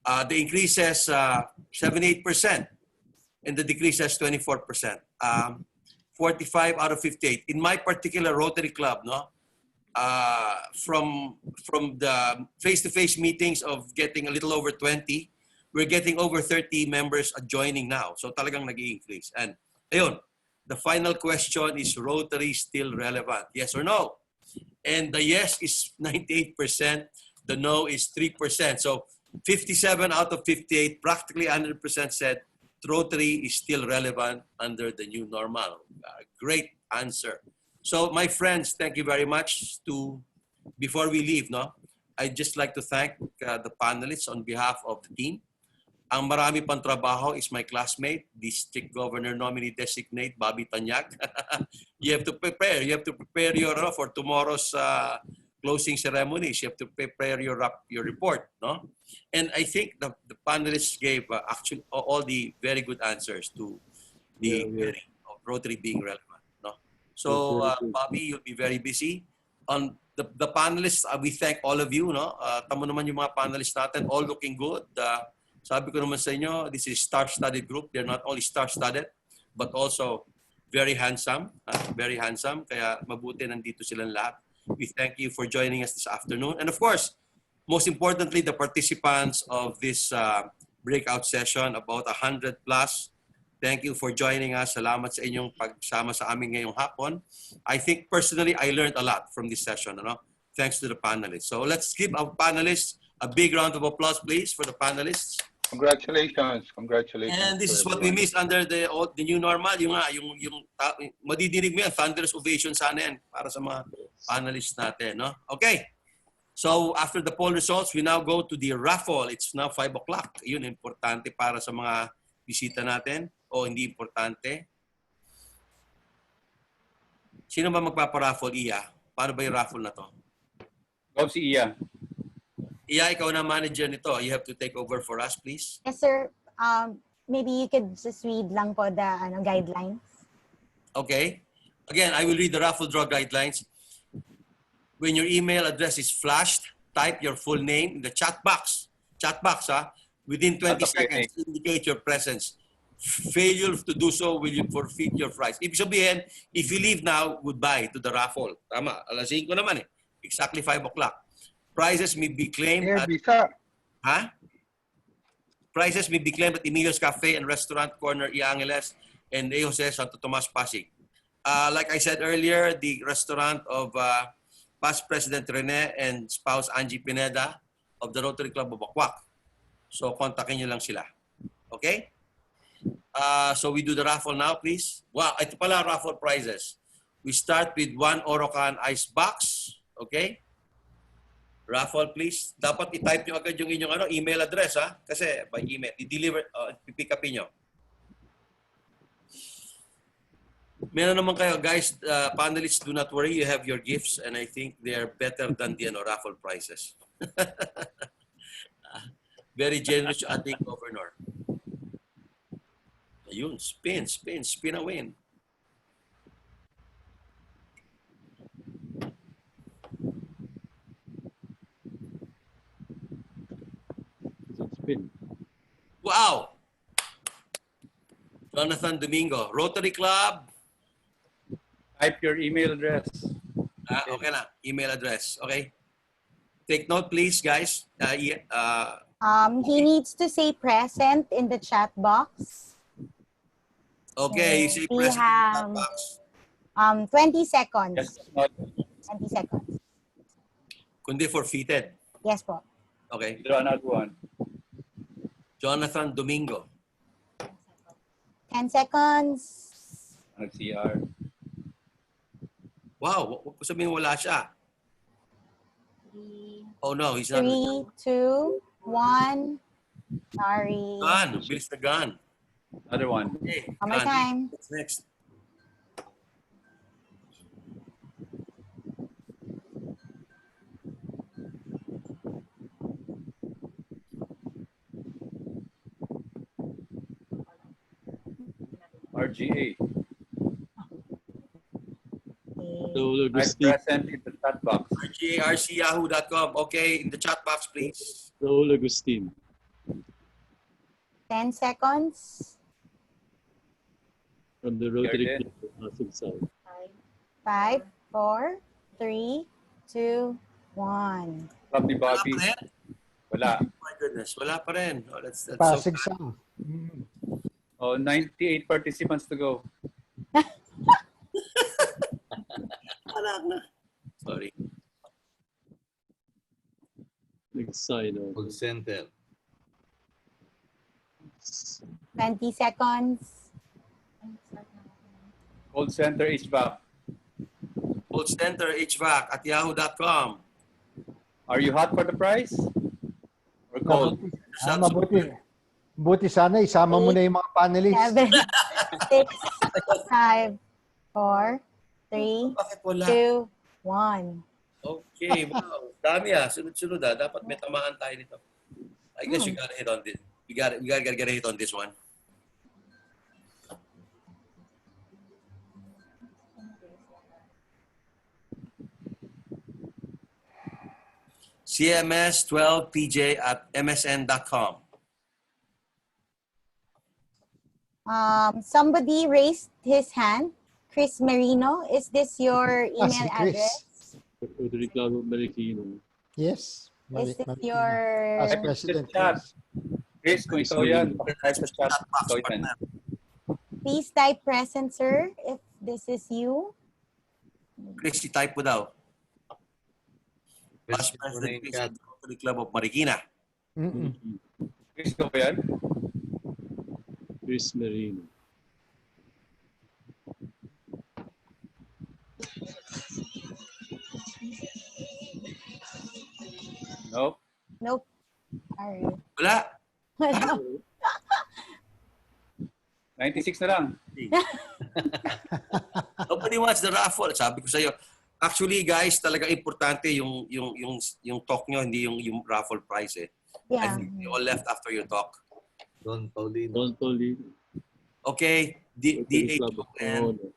The increase says 78% and the decrease says 24%. 45 out of 58. In my particular Rotary Club, no, from the face-to-face meetings of getting a little over 20, we're getting over 30 members joining now. So talagang nag-i-increase. And ayun, the final question is Rotary still relevant? Yes or no? And the yes is 98%, the no is 3%. So 57 out of 58, practically 100% said Rotary is still relevant under the new normal. Great answer. So my friends, thank you very much. Before we leave, no, I'd just like to thank the panelists on behalf of the team. Ang marami pang trabaho is my classmate, District Governor Nominee Designate Bobby Tanyag. You have to prepare. You have to prepare for tomorrow's closing ceremonies. You have to prepare your report, no? And I think the panelists gave actually all the very good answers to the query of Rotary being relevant, no? So Bobby, you'll be very busy. On the panelists, we thank all of you, no? Tamo naman yung mga panelists natin, all looking good. Sabi ko naman sa inyo, this is star-studded group. They're not only star-studded, but also very handsome. Very handsome. Kaya mabuti nandito silang lahat. We thank you for joining us this afternoon. And of course, most importantly, the participants of this breakout session, about 100 plus. Thank you for joining us. Salamat sa inyong pagsama sa amin ngayong hapon. I think personally, I learned a lot from this session. Ano? Thanks to the panelists. So let's give our panelists a big round of applause, please, for the panelists. Congratulations. Congratulations. And this to is what we everyone. missed under the new normal. Yung madidinig mo yan, thunderous ovation sana yan para sa mga panelists natin. No? Okay. So after the poll results, we now go to the raffle. It's now 5 o'clock. Yun, importante para sa mga bisita natin o hindi importante. Sino ba magpaparaffle, Iya? Paano ba yung raffle na to? Go si Iya. Iya, ikaw na manager nito. You have to take over for us, please. Yes, sir. Maybe you could just read lang po the guidelines. Okay. Again, I will read the raffle draw guidelines. When your email address is flashed, type your full name in the chat box. Chat box, within 20 seconds, indicate your presence. Failure to do so will you forfeit your prize. Ibig sabihin, if you leave now, goodbye to the raffle. Tama, alas 5 naman eh. Exactly 5 o'clock. Prizes may be claimed at... Prizes may be claimed at Emilio's Cafe and Restaurant, corner E. Angeles and A. Jose Santo Tomas, Pasig. Like I said earlier, the restaurant of past President Rene and spouse Angie Pineda of the Rotary Club of Bakwak. So, kontakin nyo lang sila. Okay? So, we do the raffle now, please. Wow, ito pala raffle prizes. We start with 1 Orocan ice box. Okay? Raffle, please. Dapat i-type nyo agad yung inyong email address, kasi by email, i-deliver, pick upin nyo. Meron naman kayo, guys, panelists, do not worry, you have your gifts and I think they are better than the raffle prizes. Very generous yung ating governor. Ayun, spin a win. Wow! Jonathan Domingo, Rotary Club. Type your email address. Okay na, email address. Okay. Take note, please, guys. He needs to say present in the chat box. Okay, you say We present in the chat have box. 20 seconds. Yes, not 20 seconds. Kundi forfeited. Yes po. Okay. draw another one. Jonathan Domingo. 10 seconds. CR. Wow, wag ko sabihin wala siya. Oh no, he's not. 3, 2, 1. Sorry. Gun. Bilis na gun. Another one. Okay. One more gun. time. What's next? RGA. Okay. Type present in the chat box. rgarcyahoo.com. Okay, in the chat box, please. Raul Agustin. 10 seconds. From the Rotary Here it Club of Pasig South. 5, 4, 3, 2, 1. From the Wala Bobby. pa rin? Wala. Oh my goodness, wala pa rin. Oh, that's so Pasig bad. South. Oh, 98 participants to go. Wala na. Sorry. Next sign out. Call center. 20 seconds. Call center HVAC. Call center HVAC at yahoo.com. Are you hot for the price? Or cold? Mabuti. Buti sana isama mo na yung mga panelists. 7, 6, 5, 4, 3, Bakit wala? 2, 1. Okay, wow. Dami sunod-sunod Dapat may tamaan tayo nito. I guess you gotta hit on this. We gotta get a hit on this one. CMS12PJ at msn.com. Somebody raised his hand. Chris Marino, is this your email si Chris. address? Rotary Club of Marikina. Yes. Is this your... As President. Chat. Chris, kung ikaw yan, type sa chat. Ikaw yan. Please type present, sir, if this is you. Christy type mo daw. Past President President Chris Cat. of the Rotary Club of Marikina. Chris, ikaw yan? Chris Marino. Nope. Nope. All right. Wala. 96 na lang. Nobody wants the raffle. Sabi ko sa iyo. Actually, guys, talaga importante yung talk nyo, hindi yung raffle prize eh. I Yeah. think you all left after your talk. Don Paulino. Don Paulino. Okay, Rotary Club of DHON. Honor.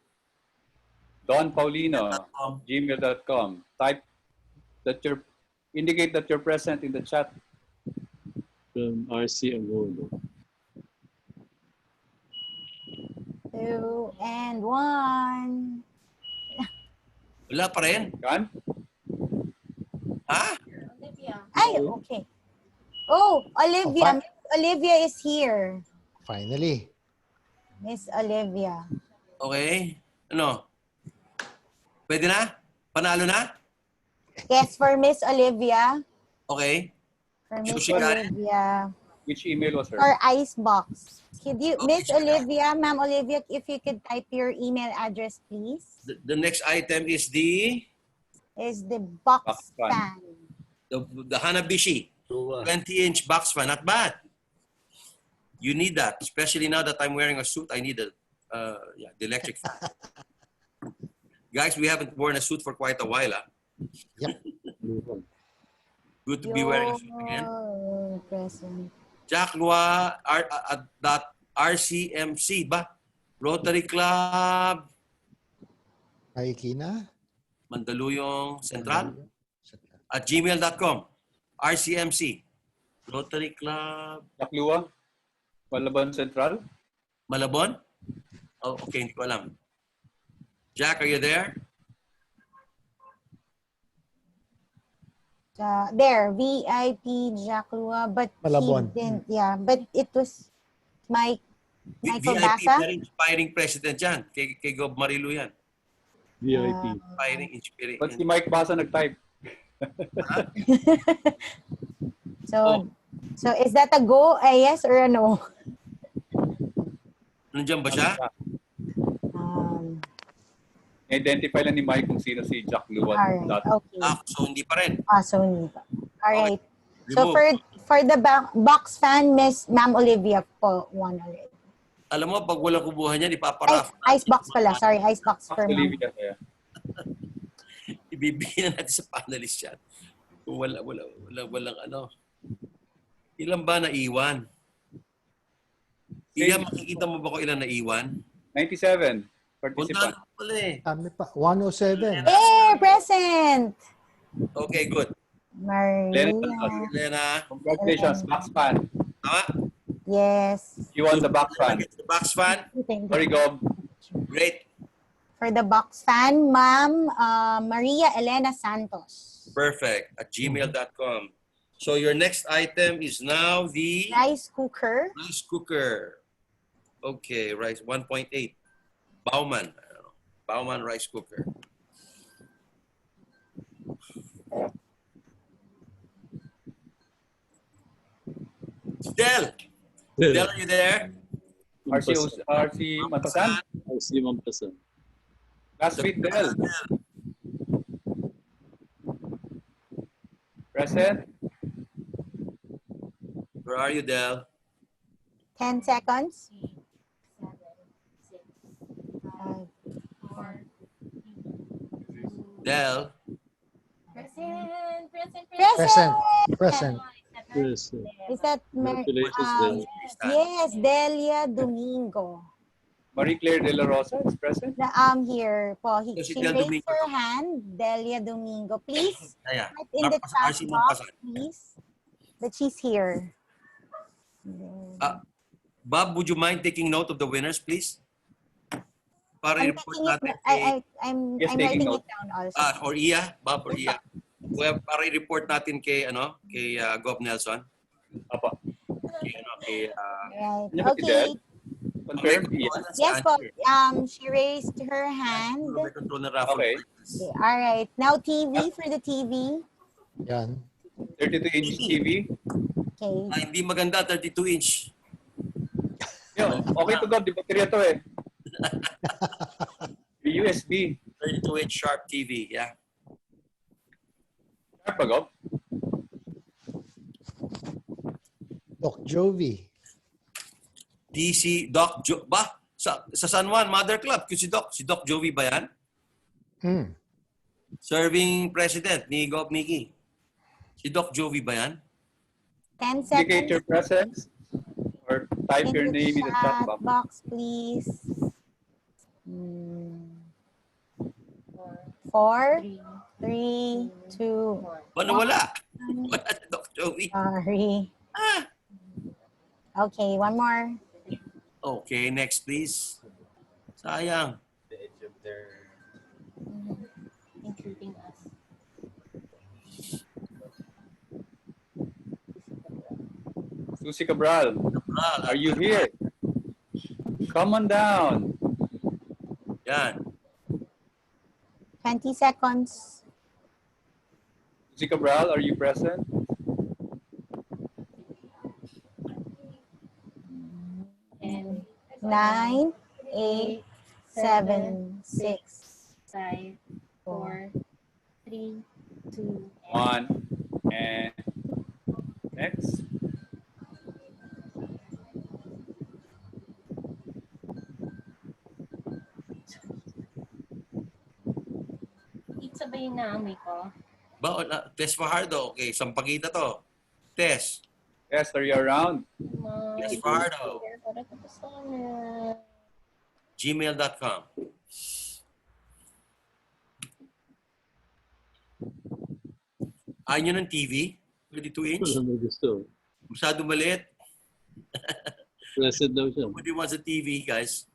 Don Paulino, gmail.com. Type that indicate that you're present in the chat. From RC Angono. 2 and 1. Wala pa rin. Kan? Ha? Ay, okay. Oh, Olivia. Miss Olivia is here. Finally. Miss Olivia. Okay. Ano? Pwede na? Panalo na? Yes, for Miss Olivia. Okay. For Miss Sushi ka? Olivia. Which email was her? Or Icebox. Could you, Okay, Miss sure. Olivia, Ma'am Olivia, if you could type your email address, please. The next item is the Is the box Box fan. fan. the Hanabishi. 20-inch box fan. Not bad. You need that. Especially now that I'm wearing a suit, I need the electric fan. Guys, we haven't worn a suit for quite a while. Good to be wearing a suit again. Your present. Jack Lua, RCMC ba? Rotary Club, Marikina. Mandaluyong Central, at gmail.com. RCMC, Rotary Club, Naklua? Palaban Central? Malabon? Oh, okay, hindi ko alam. Jack, are you there? There, VIP Jaclua, but Malabon. he didn't, yeah, but it was Michael VIP, Basa. very inspiring president yan. Kay Gob Marilu yan. VIP. Inspiring, inspiring. Ba't si Mike Basa nag-type? So, so is that a go, a yes or a no? Nandiyan ba siya? Identify lang ni Mike kung sino si Jack Luan. Alright, okay. So hindi pa rin. So hindi pa. Alright. Okay. So Remove. For the box fan, Ma'am Olivia po won already. Alam mo, pag walang kubuhan yan, Ay, ipaparafo icebox pala. Sorry, icebox Max for Ma'am. Olivia. Yeah. Ibibigyan natin sa panelist yan. Kung walang ano. Ilan ba naiwan? Iya, makikita mo ba ko ilan naiwan? 97 Punta participant. na pala eh. Kami pa. 107. Hey, present! Okay, good. Maria. Elena, Congratulations, Box Fan. tama? Yes. You won the Box Fan. The box fan? Thank Very you. good. Great. For the box fan, Ma'am Maria Elena Santos. Perfect. At gmail.com. So your next item is now the Rice cooker. rice cooker. Okay, rice 1.8. Bauman. Bauman rice cooker. Del, Del, are you there? RC Matasan. RC Mampasan. Last week, Del. Present. Where are you, Del? 10 seconds. Del, Present. Present. Present. Yes. Is that Congratulations, Del. yes, Delia Domingo. Marie Claire De La Rosa is present. Here po. So si She Del raised Domingo. her hand. Delia Domingo. Please ayan. type in the chat RC box, Mampasan. please, that she's here. Bob, would you mind taking note of the winners, please? Para I'm i-report taking it. natin kay, I'm Yes, taking writing note. it down also. or Iya, Bob or Iya. Well, para i-report natin kay, kay Gov Nelson. Apa. Kay, Right. Ano ba si Okay. Del? Confirm? Yeah. Yes, po. She raised her hand. May control na raffle. Okay. Okay, all right. Now TV for the TV. Yan. 32-inch TV. Okay. Hindi maganda, 32-inch. Yo, okay to go. Di baterya to eh. USB. 32-inch Sharp TV, yeah. Sharp ba go? Doc Jovi. DC Doc sa San Juan Mother Club, si Doc Jovi ba yan? Hmm. Serving president ni Gov Mickey. Si Doc Jovi ba yan? 10 Indicate your seconds. presence or type your name in the chat box. Box, please. 4, 3, 2. Wala. Wala si Doc Jovi. Sorry. Okay, one more. Okay, next please. Sayang. Including us. Susie Cabral, are you here? Come on down. Yan. 20 seconds. Susie Cabral, are you present? And 9, 8, 7, 6. 5, 4, 3, 2, One. And next. Pizza ba yung naamoy ko? Tess Fajardo. Okay, sampagita to. Tess. Yes, are you around? Tess Fajardo. Para tapos na. Gmail.com. Ayaw nyo ng TV? 32-inch? Wala mo gusto. Masyado maliit. Present daw siya. Nobody wants a TV, guys.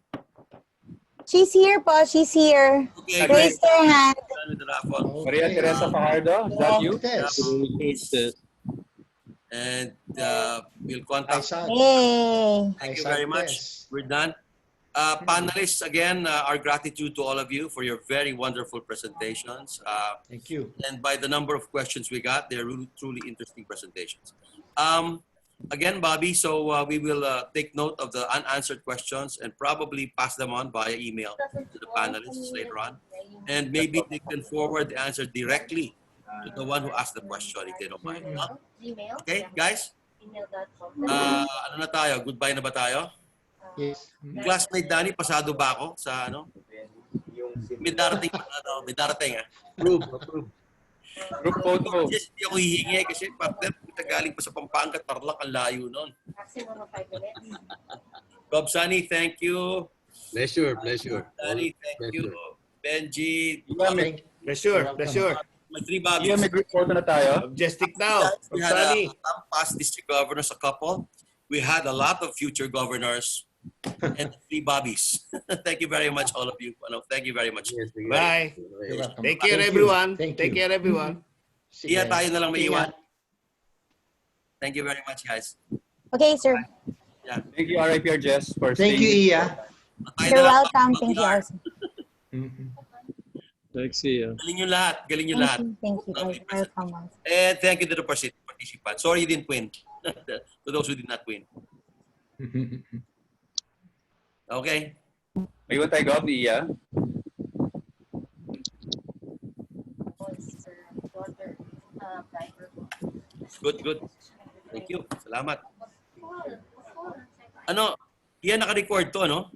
She's here po. She's here. Okay, Raise great. her hand. Done with the raffle. Maria Teresa Fajardo, is that you? Yes. Test. And we'll contact. Yay. Thank you very much. We're done. Panelists, again, our gratitude to all of you for your very wonderful presentations. Thank you. And by the number of questions we got, they're really, truly interesting presentations. Again, Bobby, so we will take note of the unanswered questions and probably pass them on via email to the panelists later on. And maybe they can forward the answer directly to the one who asked the question, if they don't mind. Huh? Gmail? Okay, guys? Ano na tayo? Goodbye na ba tayo? Yes. Classmate Danny, pasado ba ako sa ano? May darating pa may darating ah. Approve. Group photo. Yes, hindi ako hihingi kasi partner, galing pa sa Pampanga, Tarlac, ang layo nun. Bob Sunny, thank you. Pleasure. Danny, thank you. Benji, Pleasure. my three Yeah, Bobbies. may group photo na tayo. Majestic now. We From had Sunny. some past district governors, a couple. We had a lot of future governors and three Bobbies. Thank you very much, all of you. Thank you very much. Yes, Bye. You're welcome. Take care, Thank you. everyone. Thank Take you. care, everyone. Iya, tayo na lang may Iya. iwan. Thank you very much, guys. Okay, sir. Thank you, RIPR Jess, for Thank you, staying. Iya. Tayo You're na lang. welcome. Thank you also. Thanks, Iya. Galing yung lahat. Galing yung lahat. Thank you. You're welcome also. And thank you to the participants. Sorry you didn't win. To those who did not win. Okay. May iwan tayo, Gob, ni Iya. Good. Thank you. Salamat. Ano? Iyan, naka-record to, ano?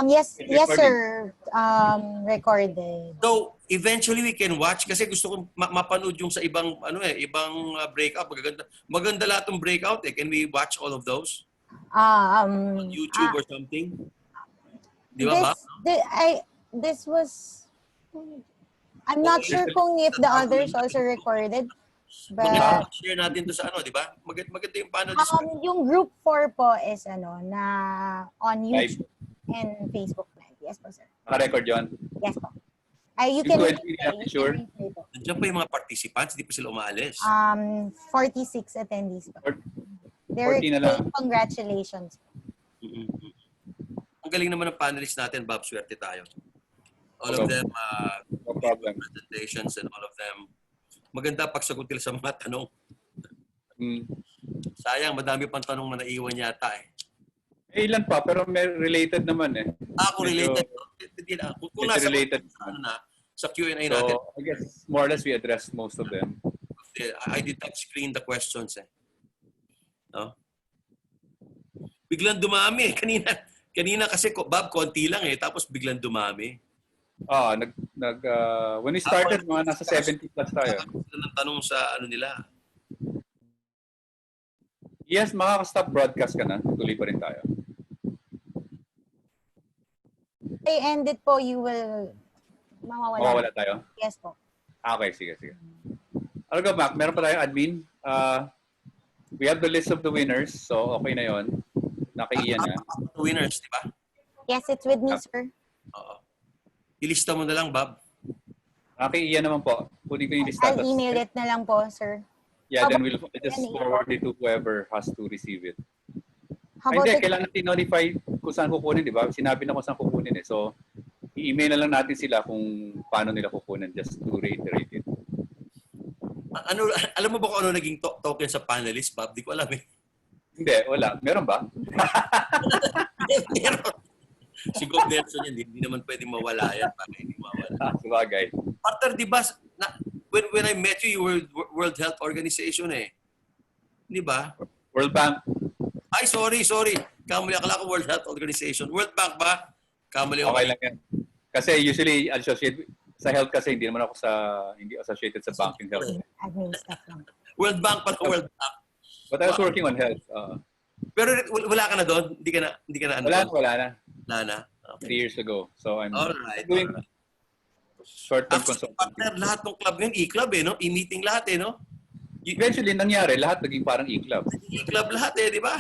Yes, Recording. sir. Recorded. So, eventually we can watch kasi gusto ko mapanood yung sa ibang breakout. Maganda lahat ng breakout eh. Can we watch all of those? On YouTube or something? Di ba, Bob? This was, I'm not sure kung if the others also recorded, but Share natin to sa ano, di ba? Maganda yung panel. yung group 4 po is na on Live. YouTube and Facebook Live. Yes po, sir. Naka-record yun. Yes po. You Yung can 20 natin, sure. replay po. Nandiyan pa yung mga participants, hindi pa sila umalis. 46 attendees po. 14 na lang. Congratulations. Ang galing naman ng panelists natin, Bob. Swerte tayo. All of them, No problem. presentations and all of them. Maganda pagsagot nila sa mga tanong. Sayang, madami pang tanong na naiwan yata eh. Ilan pa, pero may related naman eh. Kung related. Kung Medyo nasa related. sa Q&A natin, So, I guess more or less we addressed most of them. I did not screen the questions eh. No? Biglang dumami. Kanina kasi, Bob, konti lang eh. Tapos biglang dumami. When we started, mga nasa 70 plus tayo. Sila ng tanong sa ano nila. Yes, makaka-stop broadcast ka na. Tuloy pa rin tayo. I end it po, you will Mawawala tayo? Yes po. Okay, sige. Ano ka, Mac? Meron pa tayong admin. We have the list of the winners. So, okay na yon. Nakaiyan na. The winners, di ba? Yes, it's with me, sir. Oo. Ilista mo na lang, Bob. Nakaiyan naman po. Kunin ko yung lista. I'll email it na lang po, sir. Yeah, then we'll just forward it to whoever has to receive it. How about Hindi, the kailangan natin notify kung saan kukunin, di ba? Sinabi na kung saan kukunin eh. So, i-email na lang natin sila kung paano nila kukunin, just to reiterate it. Alam mo ba kung ano naging token sa panelist, Bob? Di ko alam eh. Hindi, wala. Meron ba? Meron. Si Gob Nelson yan, hindi naman pwede mawala yan. Para hindi mawala. Sabagay. Partner, di ba, when I met you, you were World Health Organization eh. Di ba? World Bank. Ay, sorry. Kamali, akala ko World Health Organization. World Bank ba? Kamali ako. Okay lang yan. Kasi usually, associated sa health kasi hindi naman ako hindi associated sa banking health. admin stuff lang? World Bank pala, World Bank. But I was working on health. Pero wala ka na doon? Hindi ka na ano? Wala na. Wala na. 3 years ago. So I'm Alright. doing short-term Actually, consulting. partner, lahat ng club ngayon, e-club eh, no? E-meeting lahat eh, no? Eventually, nangyari, lahat naging parang e-club. E-club lahat eh, di ba?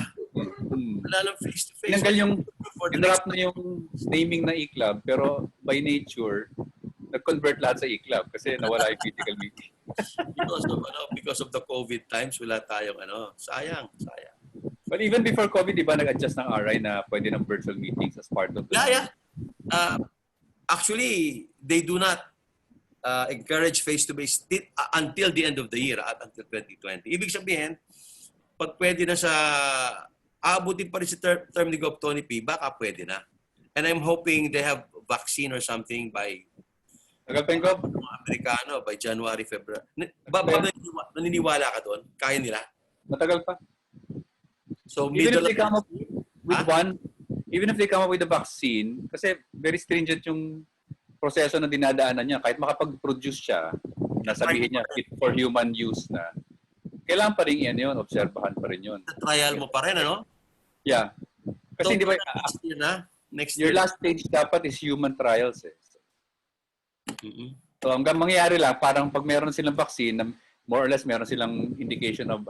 Wala lang face-to-face. Tinanggal yung, For the next drop na yung naming na e-club, pero by nature, nag-convert lahat sa e-club kasi nawala yung physical meeting. because of the COVID times, wala tayong sayang. But even before COVID, di ba, nag-adjust ng RI na pwede ng virtual meetings as part of the... Yeah. Actually, they do not encourage face-to-face until the end of the year, until 2020. Ibig sabihin, pag pwede na sa aabutin pa rin sa term ni Gov. Tony P, baka pwede na. And I'm hoping they have vaccine or something by Tagal-tengko? mga Amerikano by January, February. Naniniwala ka doon? Kaya nila? Matagal pa. So Even middle if they come up with Huh? even if they come up with a vaccine, kasi very stringent yung proseso na dinadaanan niya. Kahit makapag-produce siya, nasabihin niya fit for human use na, kailangan pa rin yan yun, obserbahan pa rin yun. trial mo pa rin, ano? Yeah. Kasi hindi ba, next year na? Next your year. last stage dapat is human trials eh. Mhm. So hanggang mangyayari lang, parang pag meron silang vaccine, more or less meron silang indication of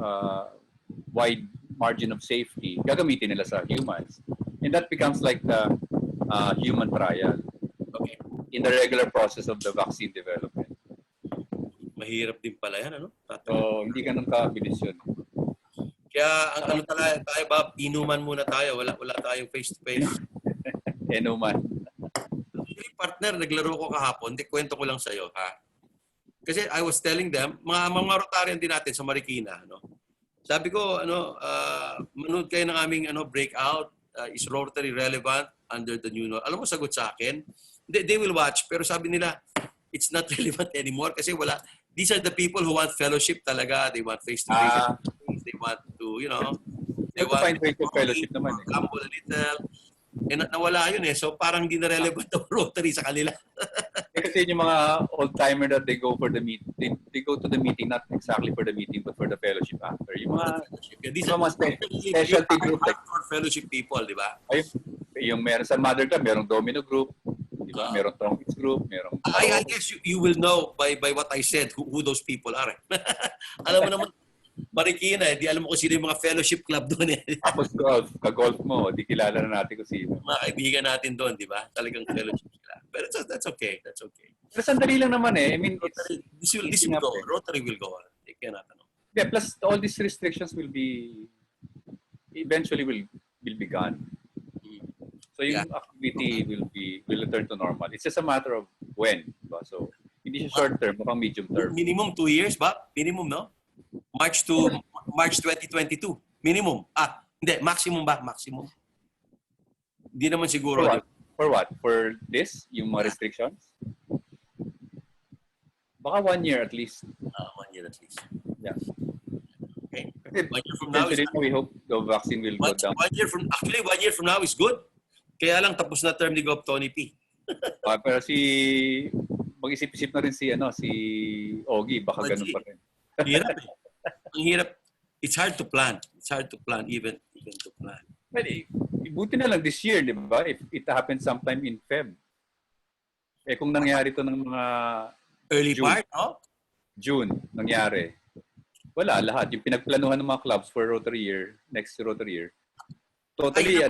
wide margin of safety, gagamitin nila sa humans. And that becomes like the human trial Okay. in the regular process of the vaccine development. Mahirap din pala yan, ano? So hindi ganun kabilis yun. Kaya ang ano talaga tayo ba, inuman muna tayo, wala tayong face to face. Enuman. Actually, partner, naglaro ko kahapon, kwento ko lang sa'yo, ha? Kasi I was telling them, mga Rotarian din natin sa Marikina, no? Sabi ko, manood kayo ng aming breakout, is Rotary relevant under the new norm? Alam mo, sagot sa akin, they will watch, pero sabi nila, it's not relevant anymore kasi wala. These are the people who want fellowship talaga. They want face-to-face. They want to, they want find way to fellowship naman eh. gamble a little. Nawala yun eh. So parang hindi na relevant ang Rotary sa kanila. Kasi yung mga old-timer that they go for the meet, they go to the meeting not exactly for the meeting but for the fellowship after. Yung mga These are mga specialty group like fellowship people, di ba? yung meron sa Mother Club, merong Domino group, di ba? Merong Trumpets group, merong I guess you will know by what I said who those people are. Alam mo naman, Marikina, di alam mo kung sino yung mga fellowship club doon eh. Tapos golf, ka-golf mo, di kilala na natin kung sino. Mga kaibigan natin doon, di ba? Talagang fellowship sila. Pero that's okay. That's okay. Pero sandali lang naman eh. I mean, This will go. Rotary will go on. They cannot, yeah, plus all these restrictions will be eventually will be gone. So yung activity will return to normal. It's just a matter of when. Diba? So hindi siya short term, mukhang medium term. Minimum 2 years ba? Minimum, no? March 2022. Minimum. Hindi. Maximum ba? Maximum. Hindi naman siguro. For what? For this? Yung mga restrictions? Baka 1 year at least. 1 year at least. Yeah. Okay. 1 year from now is we hope the vaccine will go down. 1 year from now is good. Kaya lang tapos na term ni Gov. Tony P. Pero mag-isip-isip na rin si Ogie, baka ganun pa rin. Hirap eh. Ang hirap. It's hard to plan. It's hard to plan, even to plan. Well, buti na lang this year, di ba? If it happens sometime in Feb. Kung nangyari to ng mga early June, part, no? June, nangyari. Wala, lahat. Yung pinagplanuhan ng mga clubs for Rotary year, next Rotary year, totally,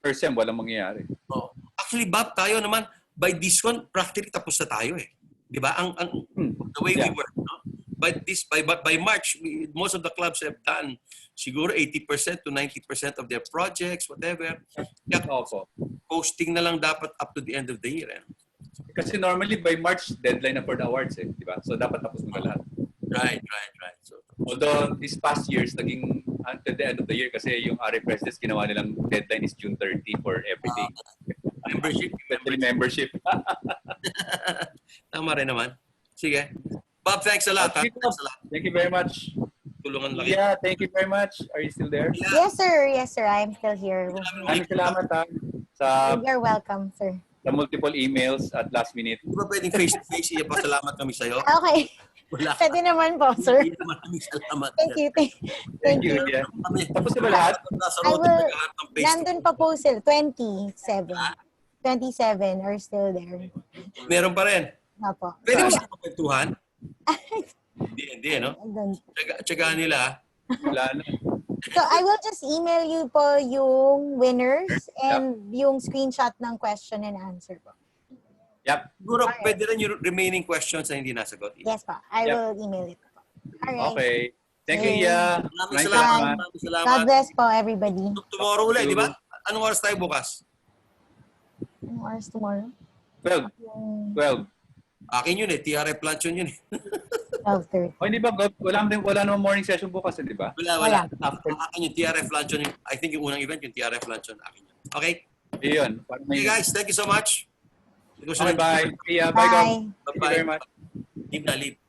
first sem, walang mangyayari. Oh. Actually, Bob, tayo naman, by DisCon, practically tapos na tayo eh. Di ba? The way we work, no? By March, most of the clubs have done siguro 80% to 90% of their projects, whatever. Kaya, posting na lang dapat up to the end of the year. Eh? Kasi normally by March, deadline na for the awards eh. Di ba? So dapat tapos mo na lahat. Right. So, although these past years, naging until the end of the year kasi yung RA Presidents ginawa nilang deadline is June 30 for everything. Membership. Tama rin naman. Sige. Bob, thanks a lot. Thank you very much. Tulungan lang. Yeah, thank you very much. Are you still there? Yes, sir. I'm still here. Maraming salamat sa You're welcome, sir. Sa multiple emails at last minute. Hindi ba pwedeng face-to-face? Iya pa salamat kami sa'yo. Okay. Wala. Pwede naman po, sir. Hindi naman kami salamat. Thank you. Yeah. Tapos na ba lahat? Nandun pa po sila. 27 are still there. Meron pa rin. Opo. Pwede mo siya kapagtuhan? Hindi, no? Tsagaan nila. Wala na. So, I will just email you po yung winners and yung screenshot ng question and answer po. Yep. Siguro pwede rin yung remaining questions na hindi nasagot. Yes po. I will email it po. Alright. Okay. Thank you, Iya. Maraming salamat. God bless po, everybody. Tomorrow ulit, di ba? Anong oras tayo bukas? Anong oras tomorrow? 12. Akin yun eh. TRF lunch yun eh. 12:30. O hindi ba, wala namang morning session bukas, di ba? Wala. Akin yung TRF lunch yun. I think yung unang event, yung TRF lunch yun. Akin yun. Okay? Iyon. Okay guys, thank you so much. Okay, bye. Yeah, Bye. Thank you very much. Leave na leave.